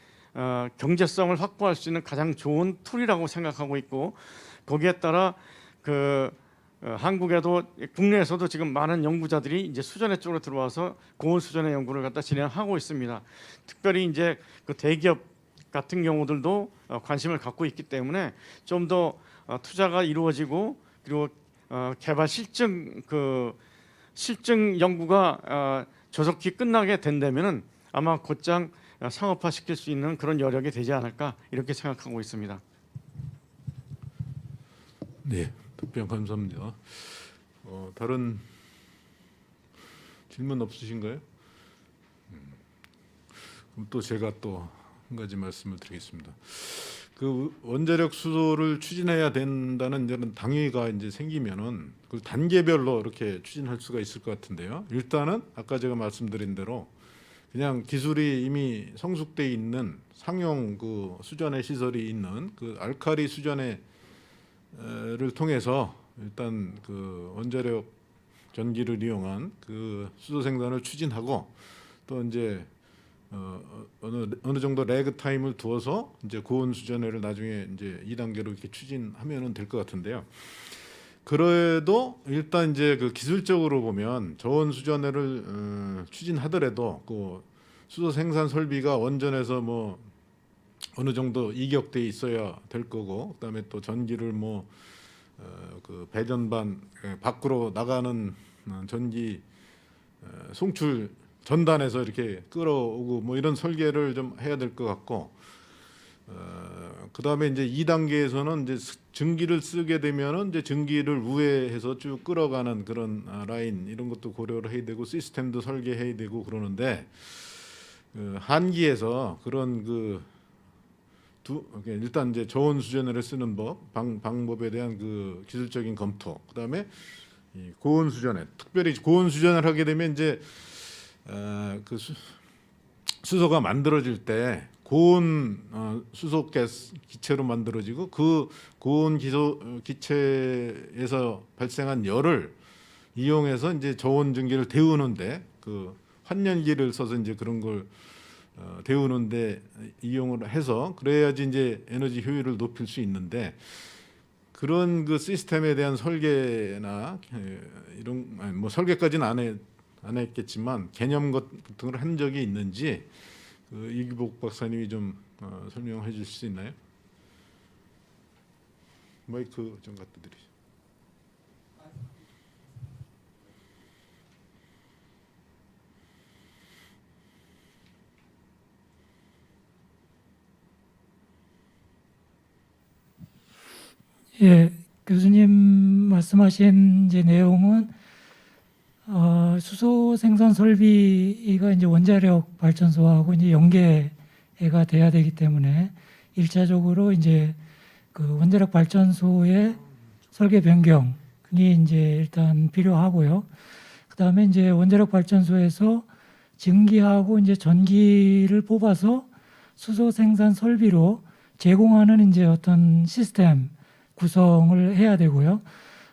경제성을 확보할 수 있는 가장 좋은 툴이라고 생각하고 있고 거기에 따라 그 한국에도 국내에서도 지금 많은 연구자들이 이제 수전해 쪽으로 들어와서 고온 수전해 연구를 갖다 진행하고 있습니다. 특별히 이제 그 대기업 같은 경우들도 관심을 갖고 있기 때문에 좀 더 투자가 이루어지고 그리고 개발 실증 연구가 조속히 끝나게 된다면은 아마 곧장 상업화 시킬 수 있는 그런 여력이 되지 않을까 이렇게 생각하고 있습니다. 네, 답변 감사합니다. 다른 질문 없으신가요? 그럼 또 제가 또 한 가지 말씀을 드리겠습니다. 그 원자력 수소를 추진해야 된다는 이런 당위가 이제 생기면은 그 단계별로 이렇게 추진할 수가 있을 것 같은데요. 일단은 아까 제가 말씀드린 대로 그냥 기술이 이미 성숙돼 있는 상용 그 수전의 시설이 있는 그 알카리 수전의를 통해서 일단 그 원자력 전기를 이용한 그 수소 생산을 추진하고 또 이제 어느 정도 레그 타임을 두어서 이제 고온 수전해를 나중에 이제 2단계로 이렇게 추진하면은 될 것 같은데요. 그래도 일단 이제 그 기술적으로 보면 저온 수전해를 추진하더라도 그 수소 생산 설비가 원전에서 뭐 어느 정도 이격돼 있어야 될 거고, 그다음에 또 전기를 뭐 그 배전반 밖으로 나가는 전기 송출 전단에서 이렇게 끌어오고 뭐 이런 설계를 좀 해야 될 것 같고, 그다음에 이제 2단계에서는 이제 증기를 쓰게 되면은 이제 증기를 우회해서 쭉 끌어가는 그런 라인 이런 것도 고려를 해야 되고 시스템도 설계해야 되고 그러는데, 한기에서 그런 일단 이제 저온 수전을 쓰는 방법에 대한 그 기술적인 검토, 그다음에 이 고온 수전에 특별히 고온 수전을 하게 되면 이제 수소가 만들어질 때 고온 수소가스 기체로 만들어지고 그 고온 기체에서 발생한 열을 이용해서 이제 저온 증기를 데우는데 그 환연기를 써서 이제 그런 걸 데우는데 이용을 해서 그래야지 이제 에너지 효율을 높일 수 있는데, 그런 그 시스템에 대한 설계나 이런 뭐 설계까지는 안 했겠지만 개념 같은 걸 한 적이 있는지 이기복 박사님이 좀 설명해 주실 수 있나요? 마이크 좀 갖다 드리죠. 예, 교수님 말씀하신 이제 내용은 수소 생산 설비가 이제 원자력 발전소하고 이제 연계가 돼야 되기 때문에 일차적으로 이제 그 원자력 발전소의 설계 변경이 이제 일단 필요하고요. 그다음에 이제 원자력 발전소에서 증기하고 이제 전기를 뽑아서 수소 생산 설비로 제공하는 이제 어떤 시스템 구성을 해야 되고요.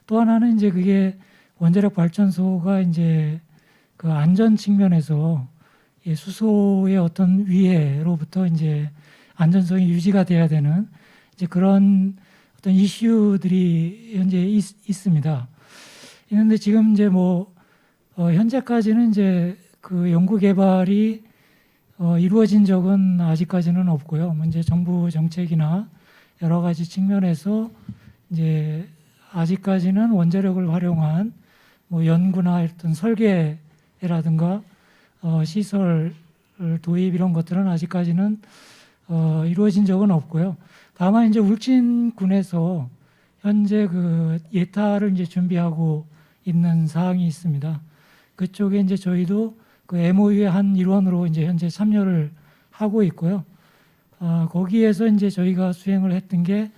또 하나는 이제 그게 원자력 발전소가 이제 그 안전 측면에서 이 수소의 어떤 위해로부터 이제 안전성이 유지가 돼야 되는 이제 그런 어떤 이슈들이 현재 있습니다. 있는데 지금 이제 뭐 현재까지는 이제 그 연구 개발이 이루어진 적은 아직까지는 없고요. 뭐 이제 정부 정책이나 여러 가지 측면에서 이제 아직까지는 원자력을 활용한 뭐 연구나 어떤 설계라든가 시설 도입 이런 것들은 아직까지는 이루어진 적은 없고요. 다만 이제 울진군에서 현재 그 예타를 이제 준비하고 있는 사항이 있습니다. 그쪽에 이제 저희도 그 MOU의 한 일원으로 이제 현재 참여를 하고 있고요. 거기에서 이제 저희가 수행을 했던 게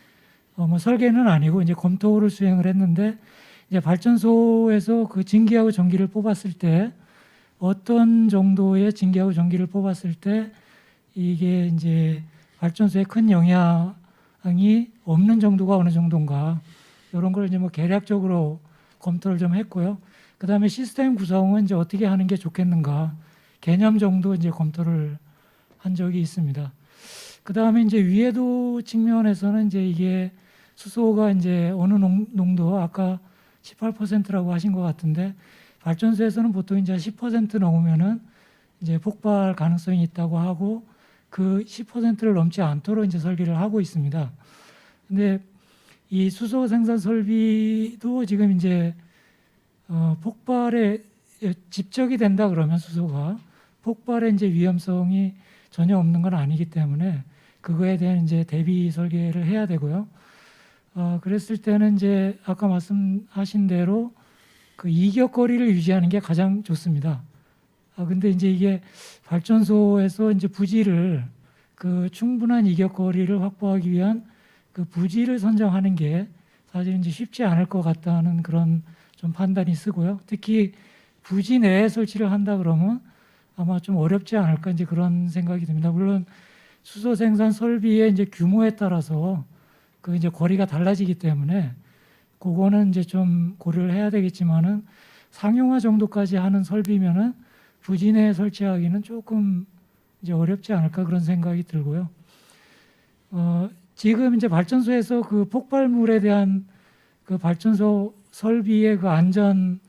뭐 설계는 아니고 이제 검토를 수행을 했는데, 이제 발전소에서 그 증기하고 전기를 뽑았을 때 어떤 정도의 증기하고 전기를 뽑았을 때 이게 이제 발전소에 큰 영향이 없는 정도가 어느 정도인가, 이런 걸 이제 뭐 계략적으로 검토를 좀 했고요. 그다음에 시스템 구성은 이제 어떻게 하는 게 좋겠는가 개념 정도 이제 검토를 한 적이 있습니다. 그다음에 이제 위해도 측면에서는 이제 이게 수소가 이제 어느 농도 아까 18%라고 하신 것 같은데, 발전소에서는 보통 이제 10% 넘으면은 이제 폭발 가능성이 있다고 하고 그 10%를 넘지 않도록 이제 설계를 하고 있습니다. 근데 이 수소 생산 설비도 지금 이제 폭발에 집적이 된다 그러면 수소가 폭발의 이제 위험성이 전혀 없는 건 아니기 때문에 그거에 대한 이제 대비 설계를 해야 되고요. 그랬을 때는 이제 아까 말씀하신 대로 그 이격거리를 유지하는 게 가장 좋습니다. 근데 이제 이게 발전소에서 이제 부지를 그 충분한 이격거리를 확보하기 위한 그 부지를 선정하는 게 사실 이제 쉽지 않을 것 같다는 그런 좀 판단이 쓰고요. 특히 부지 내에 설치를 한다 그러면 아마 좀 어렵지 않을까 이제 그런 생각이 듭니다. 물론 수소 생산 설비의 이제 규모에 따라서 그 이제 거리가 달라지기 때문에 그거는 이제 좀 고려를 해야 되겠지만은 상용화 정도까지 하는 설비면은 부지 내에 설치하기는 조금 이제 어렵지 않을까 그런 생각이 들고요. 지금 이제 발전소에서 그 폭발물에 대한 그 발전소 설비의 그 안전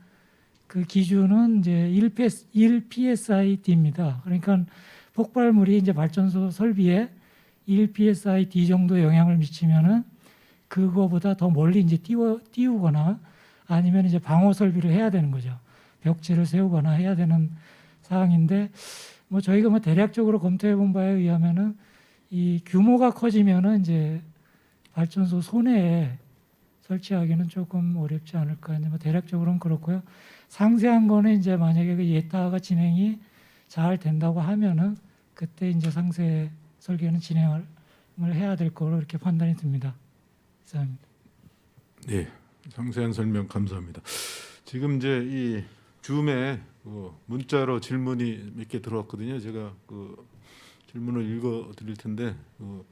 그 기준은 이제 1psid입니다. 그러니까 폭발물이 이제 발전소 설비에 1psid 정도 영향을 미치면은 그거보다 더 멀리 이제 띄우거나 아니면 이제 방호 설비를 해야 되는 거죠. 벽지를 세우거나 해야 되는 사항인데 뭐 저희가 뭐 대략적으로 검토해 본 바에 의하면은 이 규모가 커지면은 이제 발전소 소내에 설치하기는 조금 어렵지 않을까. 뭐 대략적으로는 그렇고요. 상세한 거는 이제 만약에 그 예타가 진행이 잘 된다고 하면은 그때 이제 상세 설계는 진행을 해야 될 거로 이렇게 판단이 듭니다. 이상입니다. 네, 상세한 설명 감사합니다. 지금 이제 이 줌에 문자로 질문이 몇 개 들어왔거든요. 제가 그 질문을 읽어 드릴 텐데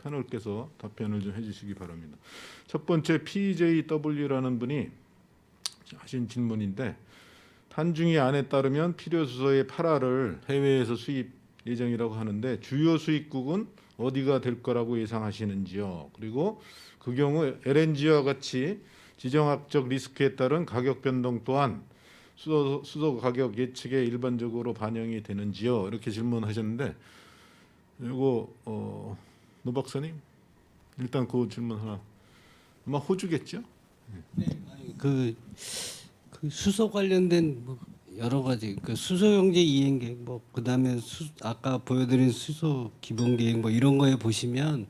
패널께서 답변을 좀 해주시기 바랍니다. 첫 번째 PJW라는 분이 하신 질문인데 탄중이 안에 따르면 필요 수소의 8화를 해외에서 수입 예정이라고 하는데 주요 수입국은 어디가 될 거라고 예상하시는지요? 그리고 그 경우 LNG와 같이 지정학적 리스크에 따른 가격 변동 또한 수소 가격 예측에 일반적으로 반영이 되는지요? 이렇게 질문하셨는데 이거 노 박사님 일단 그 질문 하나 아마 호주겠죠? 그 수소 관련된 뭐 여러 가지 그 수소 용제 이행 계획 뭐 그다음에 아까 보여드린 수소 기본 계획 뭐 이런 거에 보시면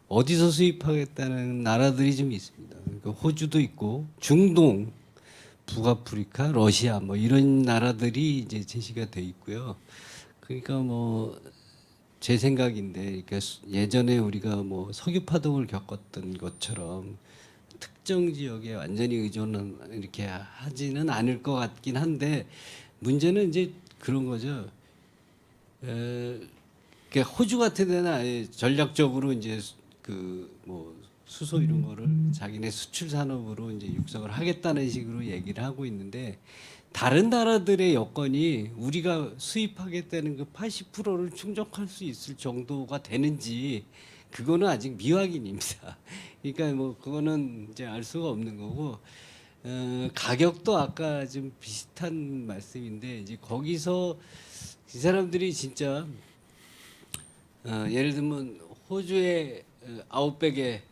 어디서 수입하겠다는 나라들이 좀 있습니다. 그러니까 호주도 있고 중동, 북아프리카, 러시아 뭐 이런 나라들이 이제 제시가 돼 있고요. 그러니까 뭐 제 생각인데, 그러니까 예전에 우리가 뭐 석유 파동을 겪었던 것처럼 특정 지역에 완전히 의존은 이렇게 하지는 않을 것 같긴 한데 문제는 이제 그런 거죠. 그러니까 호주 같은 데는 아예 전략적으로 이제 그 뭐 수소 이런 거를 자기네 수출 산업으로 이제 육성을 하겠다는 식으로 얘기를 하고 있는데 다른 나라들의 여건이 우리가 수입하겠다는 그 80%를 충족할 수 있을 정도가 되는지 그거는 아직 미확인입니다. 그러니까 뭐 그거는 이제 알 수가 없는 거고 가격도 아까 좀 비슷한 말씀인데 이제 거기서 이 사람들이 진짜 예를 들면 호주에 아웃백에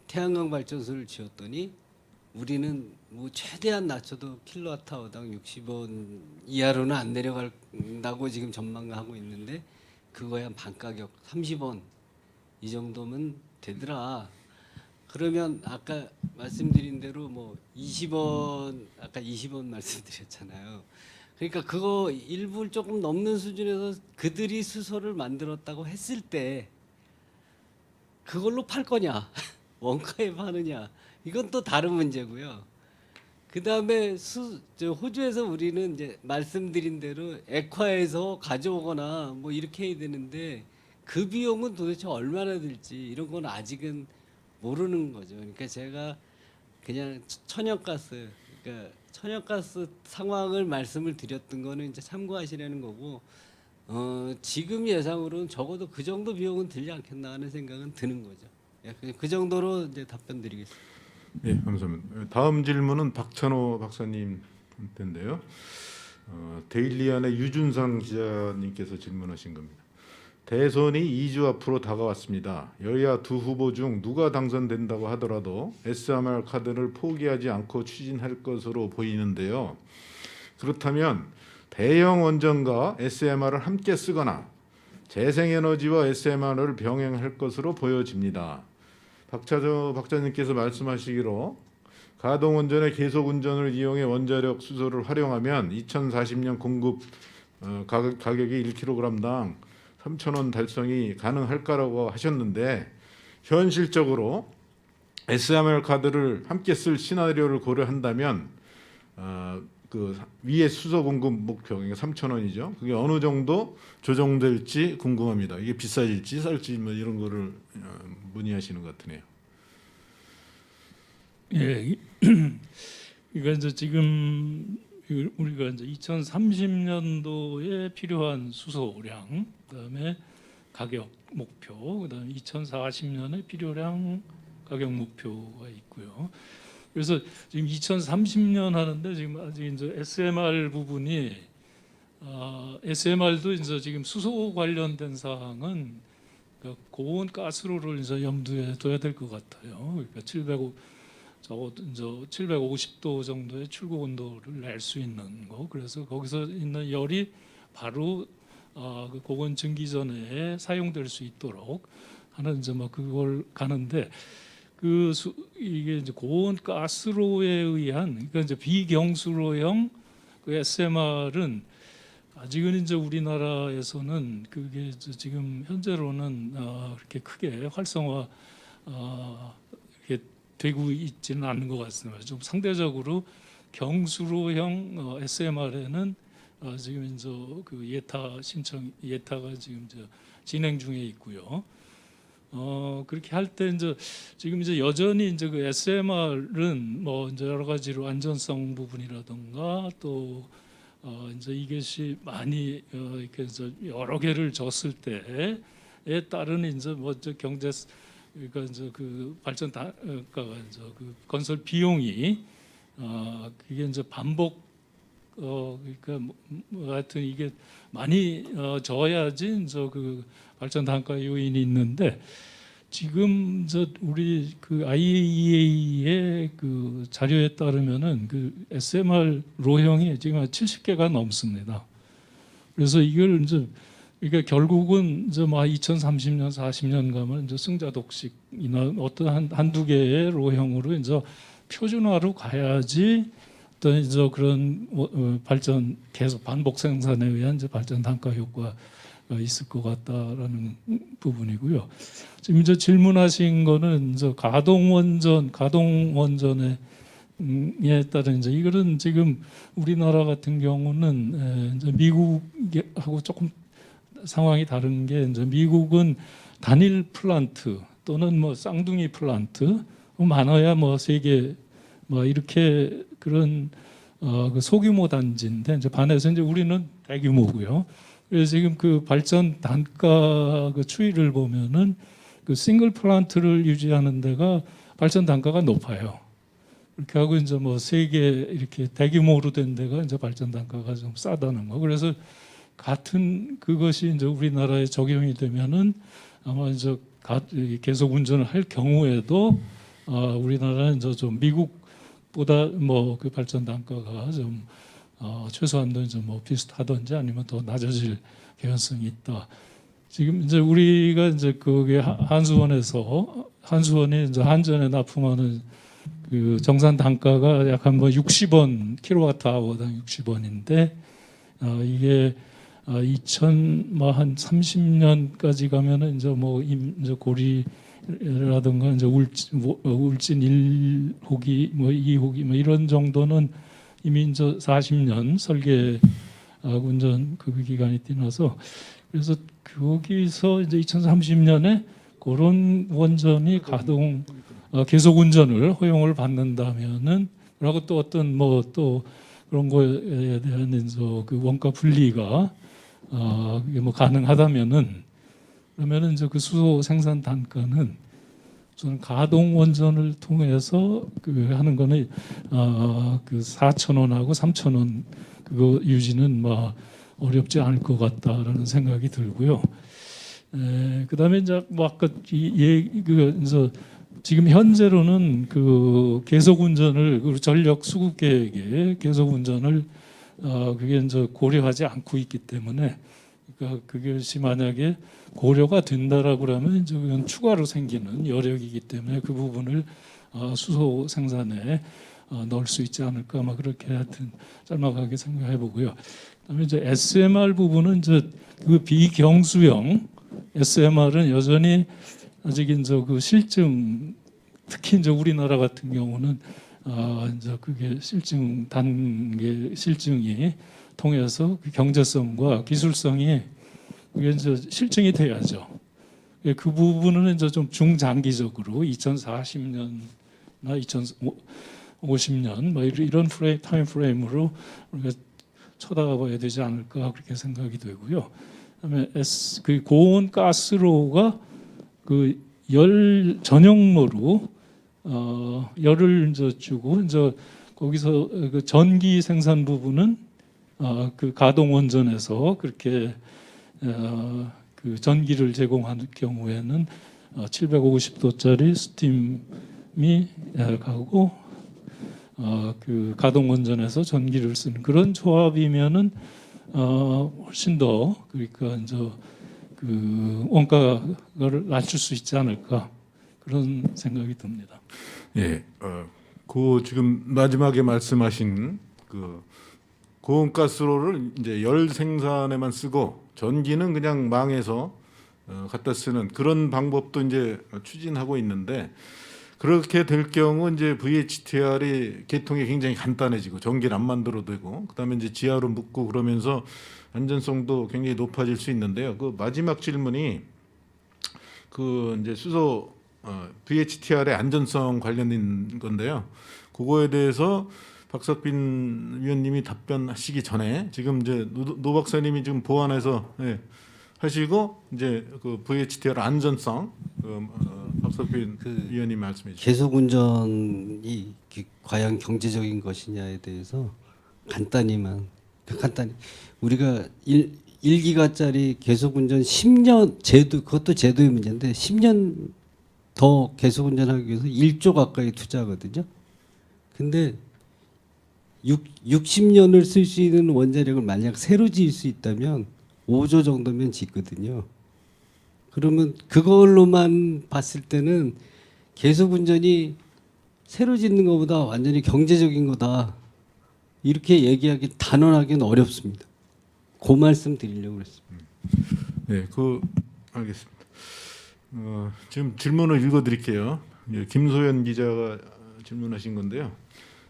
태양광 발전소를 지었더니 우리는 뭐 최대한 낮춰도 킬로와트아워당 60원 이하로는 안 내려간다고 지금 전망하고 있는데 그거야 반가격 30원 이 정도면 되더라. 그러면 아까 말씀드린 대로 뭐 20원 아까 20원 말씀드렸잖아요. 그러니까 그거 일부 조금 넘는 수준에서 그들이 수소를 만들었다고 했을 때 그걸로 팔 거냐 원가에 파느냐 이건 또 다른 문제고요. 그 다음에 호주에서 우리는 이제 말씀드린 대로 액화에서 가져오거나 뭐 이렇게 해야 되는데 그 비용은 도대체 얼마나 들지 이런 건 아직은 모르는 거죠. 그러니까 제가 그냥 천연가스, 그러니까 천연가스 상황을 말씀을 드렸던 거는 이제 참고하시라는 거고 지금 예상으로는 적어도 그 정도 비용은 들지 않겠나 하는 생각은 드는 거죠. 예, 그 정도로 이제 답변드리겠습니다. 네, 감사합니다. 다음 질문은 박찬호 박사님인데요. 데일리안의 유준상 기자님께서 질문하신 겁니다. 대선이 2주 앞으로 다가왔습니다. 여야 두 후보 중 누가 당선된다고 하더라도 SMR 카드를 포기하지 않고 추진할 것으로 보이는데요. 그렇다면 대형 원전과 SMR을 함께 쓰거나 재생에너지와 SMR을 병행할 것으로 보여집니다. 박찬호 박사님께서 말씀하시기로 가동 원전의 계속 운전을 이용해 원자력 수소를 활용하면 2040년 공급 가격이 1kg당 3,000원 달성이 가능할까라고 하셨는데 현실적으로 SMR 카드를 함께 쓸 시나리오를 고려한다면 그 위의 수소 공급 목표 그러니까 3,000원이죠. 그게 어느 정도 조정될지 궁금합니다. 이게 비싸질지 쌀지 뭐 이런 거를 문의하시는 것 같으네요. 예, 그러니까 지금 우리가 이제 2030년도에 필요한 수소량, 그다음에 가격 목표, 그다음에 2040년에 필요량 가격 목표가 있고요. 그래서 지금 2030년 하는데 지금 아직 이제 SMR 부분이 SMR도 이제 지금 수소 관련된 사항은 그러니까 고온 가스로를 이제 염두에 둬야 될 것 같아요. 그러니까 750도 정도의 출고 온도를 낼 수 있는 거. 그래서 거기서 있는 열이 바로 그 고온 증기전에 사용될 수 있도록 하는 이제 뭐 그걸 가는데 이게 이제 고온 가스로에 의한 그러니까 이제 비경수로형 그 SMR은 아직은 이제 우리나라에서는 그게 이제 지금 현재로는 그렇게 크게 활성화 이렇게 되고 있지는 않는 것 같습니다. 좀 상대적으로 경수로형 SMR에는 지금 이제 그 예타가 지금 이제 진행 중에 있고요. 그렇게 할 때 이제 지금 이제 여전히 이제 그 SMR은 뭐 이제 여러 가지로 안전성 부분이라든가 또 이제 이것이 많이 이렇게 이제 여러 개를 줬을 때에 따른 이제 뭐 경제 그러니까 이제 그 발전 단가가 이제 그 건설 비용이 그게 이제 반복 그러니까 뭐 하여튼 이게 많이 져야지 이제 그 발전 단가 요인이 있는데 지금 저 우리 그 IAEA의 그 자료에 따르면은 그 SMR 로형이 지금 한 70개가 넘습니다. 그래서 이걸 이제 그러니까 결국은 이제 뭐 2030년, 40년 가면 이제 승자독식이나 어떤 한두 개의 로형으로 이제 표준화로 가야지 어떤 이제 그런 발전 계속 반복 생산에 의한 이제 발전 단가 효과가 있을 것 같다라는 부분이고요. 지금 이제 질문하신 거는 이제 가동 원전에 따른 이제 이거는 지금 우리나라 같은 경우는 이제 미국하고 조금 상황이 다른 게 이제 미국은 단일 플란트 또는 뭐 쌍둥이 플란트 많아야 뭐 3개 뭐 이렇게 그런 그 소규모 단지인데 이제 반해서 이제 우리는 대규모고요. 그래서 지금 그 발전 단가 그 추이를 보면은 그 싱글 플란트를 유지하는 데가 발전 단가가 높아요. 그렇게 하고 이제 뭐 3개 이렇게 대규모로 된 데가 이제 발전 단가가 좀 싸다는 거. 그래서 같은 그것이 이제 우리나라에 적용이 되면은 아마 이제 계속 운전을 할 경우에도 우리나라는 이제 좀 미국보다 뭐 그 발전 단가가 좀 최소한도 이제 뭐 비슷하든지 아니면 더 낮아질 개연성이 있다. 지금 이제 우리가 이제 그게 한수원이 이제 한전에 납품하는 그 정산 단가가 약 한 뭐 60원 킬로와트아워당 60원인데 이게 2000한 30년까지 가면은 이제 뭐 이제 고리라든가 이제 울진 1호기 뭐 2호기 뭐 이런 정도는 이미 이제 40년 설계 운전 그 기간이 지나서 그래서 거기서 이제 2030년에 그런 원전이 가동 계속 운전을 허용을 받는다면은 그리고 또 어떤 뭐 또 그런 거에 대한 이제 그 원가 분리가 이게 뭐 가능하다면은 그러면은 이제 그 수소 생산 단가는 저는 가동 원전을 통해서 그 하는 거는 그 4,000원하고 3,000원 그거 유지는 뭐 어렵지 않을 것 같다라는 생각이 들고요. 그다음에 이제 뭐 아까 이제 지금 현재로는 그 계속 운전을 그 전력 수급 계획에 계속 운전을 그게 이제 고려하지 않고 있기 때문에 그러니까 그것이 만약에 고려가 된다라고 그러면 이제 그건 추가로 생기는 여력이기 때문에 그 부분을 수소 생산에 넣을 수 있지 않을까 막 그렇게 하여튼 짤막하게 생각해 보고요. 그다음에 이제 SMR 부분은 이제 그 비경수형 SMR은 여전히 아직 이제 그 실증 특히 이제 우리나라 같은 경우는 이제 그게 실증 단계 실증이 통해서 그 경제성과 기술성이 그게 이제 실증이 돼야죠. 그 부분은 이제 좀 중장기적으로 2040년이나 50년 뭐 이런 타임 프레임으로 우리가 쳐다봐야 되지 않을까 그렇게 생각이 되고요. 그다음에 그 고온 가스로가 그 열 전용로로 열을 이제 주고 이제 거기서 그 전기 생산 부분은 그 가동 원전에서 그렇게 그 전기를 제공하는 경우에는 750도짜리 스팀이 가고 그 가동 원전에서 전기를 쓰는 그런 조합이면은 훨씬 더 그러니까 이제 그 원가를 낮출 수 있지 않을까 그런 생각이 듭니다. 예, 그 지금 마지막에 말씀하신 그 고온가스로를 이제 열 생산에만 쓰고 전기는 그냥 망해서 갖다 쓰는 그런 방법도 이제 추진하고 있는데 그렇게 될 경우 이제 VHTR이 개통이 굉장히 간단해지고 전기를 안 만들어도 되고 그다음에 이제 지하로 묻고 그러면서 안전성도 굉장히 높아질 수 있는데요. 그 마지막 질문이 그 이제 수소 VHTR의 안전성 관련된 건데요. 그거에 대해서 박석빈 위원님이 답변하시기 전에 지금 이제 노 박사님이 지금 보완해서 하시고 이제 그 VHTR 안전성 박석빈 위원님 말씀해 주시죠. 계속 운전이 과연 경제적인 것이냐에 대해서 간단히 우리가 1기가짜리 계속 운전 10년 제도 그것도 제도의 문제인데 10년 더 계속 운전하기 위해서 1조 가까이 투자하거든요. 근데 60년을 쓸 수 있는 원자력을 만약 새로 지을 수 있다면 5조 정도면 짓거든요. 그러면 그걸로만 봤을 때는 계속 운전이 새로 짓는 것보다 완전히 경제적인 거다. 이렇게 얘기하기 단언하기는 어렵습니다. 그 말씀 드리려고 그랬습니다. 네, 알겠습니다. 지금 질문을 읽어드릴게요. 김소연 기자가 질문하신 건데요.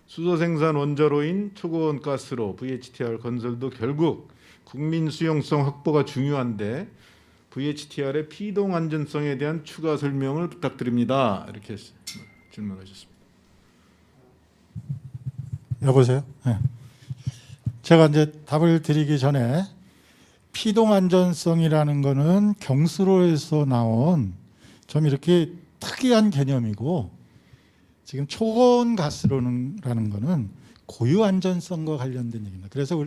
수소 생산 원자로인 초고온 가스로 VHTR 건설도 결국 국민 수용성 확보가 중요한데 VHTR의 피동 안전성에 대한 추가 설명을 부탁드립니다. 이렇게 질문하셨습니다. 여보세요? 네. 제가 이제 답을 드리기 전에 피동 안전성이라는 거는 경수로에서 나온 좀 이렇게 특이한 개념이고 지금 초고온 가스로라는 거는 고유 안전성과 관련된 얘기입니다. 그래서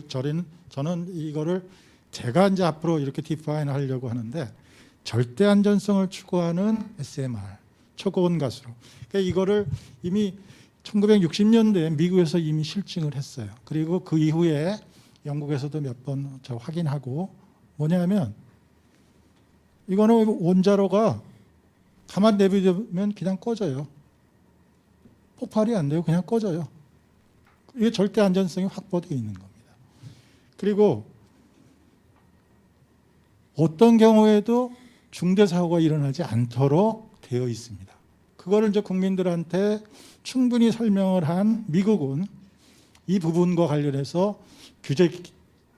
저는 이거를 제가 이제 앞으로 이렇게 디파인 하려고 하는데 절대 안전성을 추구하는 SMR 초고온 가스로. 그러니까 이거를 이미 1960년대에 미국에서 이미 실증을 했어요. 그리고 그 이후에 영국에서도 몇 번 확인하고 뭐냐면 이거는 원자로가 가만 내비두면 그냥 꺼져요. 폭발이 안 돼요. 그냥 꺼져요. 이게 절대 안전성이 확보되어 있는 겁니다. 그리고 어떤 경우에도 중대 사고가 일어나지 않도록 되어 있습니다. 그거를 이제 국민들한테 충분히 설명을 한 미국은 이 부분과 관련해서 규제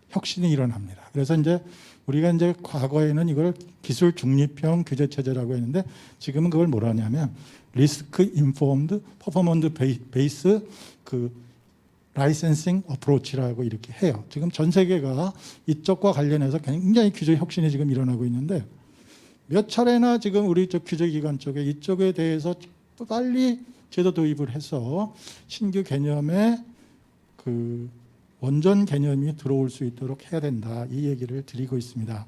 혁신이 일어납니다. 그래서 이제 우리가 이제 과거에는 이걸 기술 중립형 규제 체제라고 했는데 지금은 그걸 뭐라 하냐면 리스크 인포먼드 퍼포먼스 베이스 그 라이센싱 어프로치라고 이렇게 해요. 지금 전 세계가 이쪽과 관련해서 굉장히 규제 혁신이 지금 일어나고 있는데 몇 차례나 지금 우리 쪽 규제기관 쪽에 이쪽에 대해서 빨리 제도 도입을 해서 신규 개념의 그 원전 개념이 들어올 수 있도록 해야 된다. 이 얘기를 드리고 있습니다.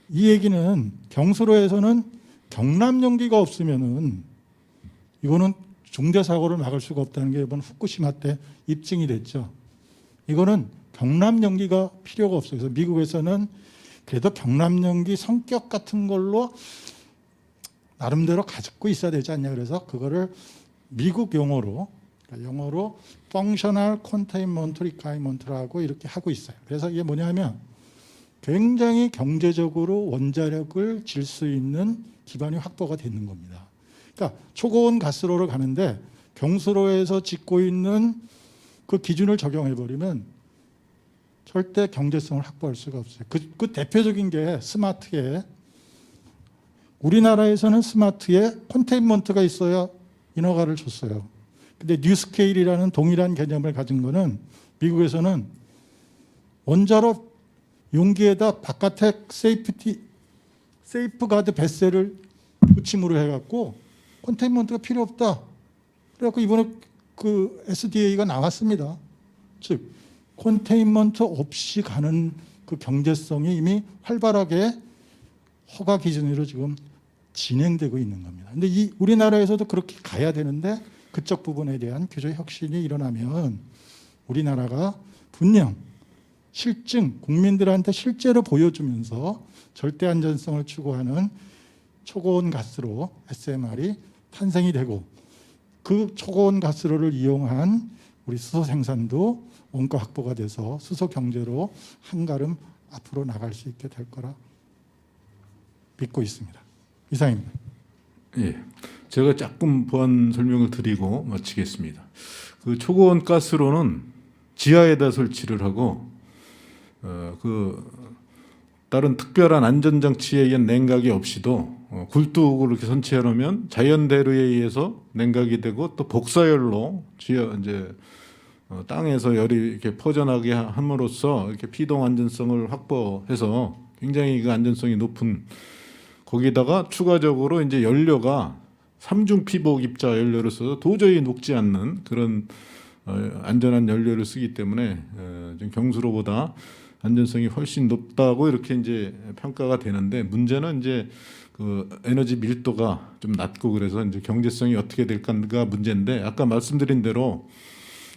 이 얘기는 경수로에서는 경납용기가 없으면은 이거는 중대 사고를 막을 수가 없다는 게 이번 후쿠시마 때 입증이 됐죠. 이거는 경납용기가 필요가 없어요. 그래서 미국에서는 그래도 경납용기 성격 같은 걸로 나름대로 가지고 있어야 되지 않냐. 그래서 그거를 미국 용어로 Functional Containment Requirement라고 이렇게 하고 있어요. 그래서 이게 뭐냐면 굉장히 경제적으로 원자력을 질 수 있는 기반이 확보가 되는 겁니다. 그러니까 초고온 가스로를 가는데 경수로에서 짓고 있는 그 기준을 적용해 버리면 절대 경제성을 확보할 수가 없어요. 그 대표적인 게 스마트에 우리나라에서는 스마트에 컨테인먼트가 있어야 인허가를 줬어요. 근데 뉴스케일이라는 동일한 개념을 가진 거는 미국에서는 원자로 용기에다 바깥에 세이프가드 뱃셀을 붙임으로 해갖고 컨테인먼트가 필요 없다. 그래갖고 이번에 그 SDA가 나왔습니다. 즉 컨테인먼트 없이 가는 그 경제성이 이미 활발하게 허가 기준으로 지금 진행되고 있는 겁니다. 근데 이 우리나라에서도 그렇게 가야 되는데 그쪽 부분에 대한 규제 혁신이 일어나면 우리나라가 분명 실증 국민들한테 실제로 보여주면서 절대 안전성을 추구하는 초고온 가스로 SMR이 탄생이 되고 그 초고온 가스로를 이용한 우리 수소 생산도 원가 확보가 돼서 수소 경제로 한 걸음 앞으로 나갈 수 있게 될 거라 믿고 있습니다. 이상입니다. 예, 제가 조금 보완 설명을 드리고 마치겠습니다. 그 초고온 가스로는 지하에다 설치를 하고 그 다른 특별한 안전장치에 의한 냉각이 없이도 굴뚝으로 이렇게 설치해 놓으면 자연대로에 의해서 냉각이 되고 또 복사열로 지하 이제 땅에서 열이 이렇게 퍼져나게 함으로써 이렇게 피동 안전성을 확보해서 굉장히 그 안전성이 높은 거기다가 추가적으로 이제 연료가 삼중 피복 입자 연료를 써서 도저히 녹지 않는 그런 안전한 연료를 쓰기 때문에 좀 경수로보다 안전성이 훨씬 높다고 이렇게 이제 평가가 되는데 문제는 이제 그 에너지 밀도가 좀 낮고 그래서 이제 경제성이 어떻게 될까가 문제인데 아까 말씀드린 대로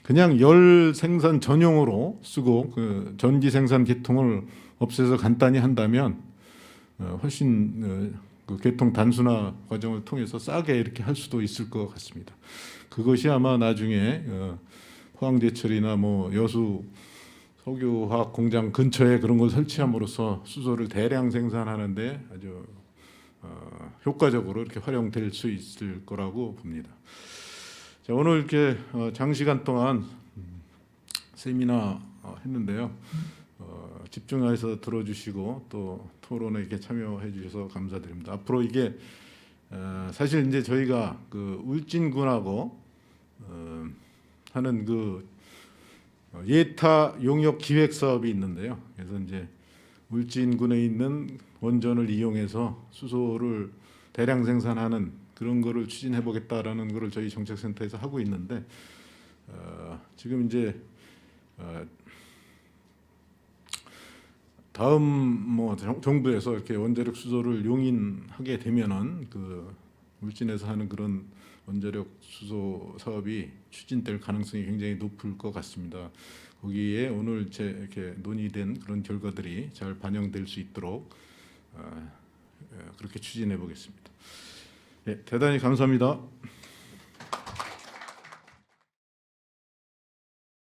그냥 열 생산 전용으로 쓰고 그 전기 생산 계통을 없애서 간단히 한다면 훨씬 그 계통 단순화 과정을 통해서 싸게 이렇게 할 수도 있을 것 같습니다. 그것이 아마 나중에 포항제철이나 뭐 여수 석유화학 공장 근처에 그런 걸 설치함으로써 수소를 대량 생산하는데 아주 효과적으로 이렇게 활용될 수 있을 거라고 봅니다. 자, 오늘 이렇게 장시간 동안 세미나 했는데요. 집중해서 들어주시고 또 토론에 이렇게 참여해 주셔서 감사드립니다. 앞으로 이게 사실 이제 저희가 그 울진군하고 하는 그 예타 용역 기획 사업이 있는데요. 그래서 이제 울진군에 있는 원전을 이용해서 수소를 대량 생산하는 그런 거를 추진해 보겠다라는 거를 저희 정책센터에서 하고 있는데 지금 이제 다음 뭐 정부에서 이렇게 원자력 수소를 용인하게 되면은 그 울진에서 하는 그런 원자력 수소 사업이 추진될 가능성이 굉장히 높을 것 같습니다. 거기에 오늘 이렇게 논의된 그런 결과들이 잘 반영될 수 있도록 그렇게 추진해 보겠습니다. 네, 대단히 감사합니다.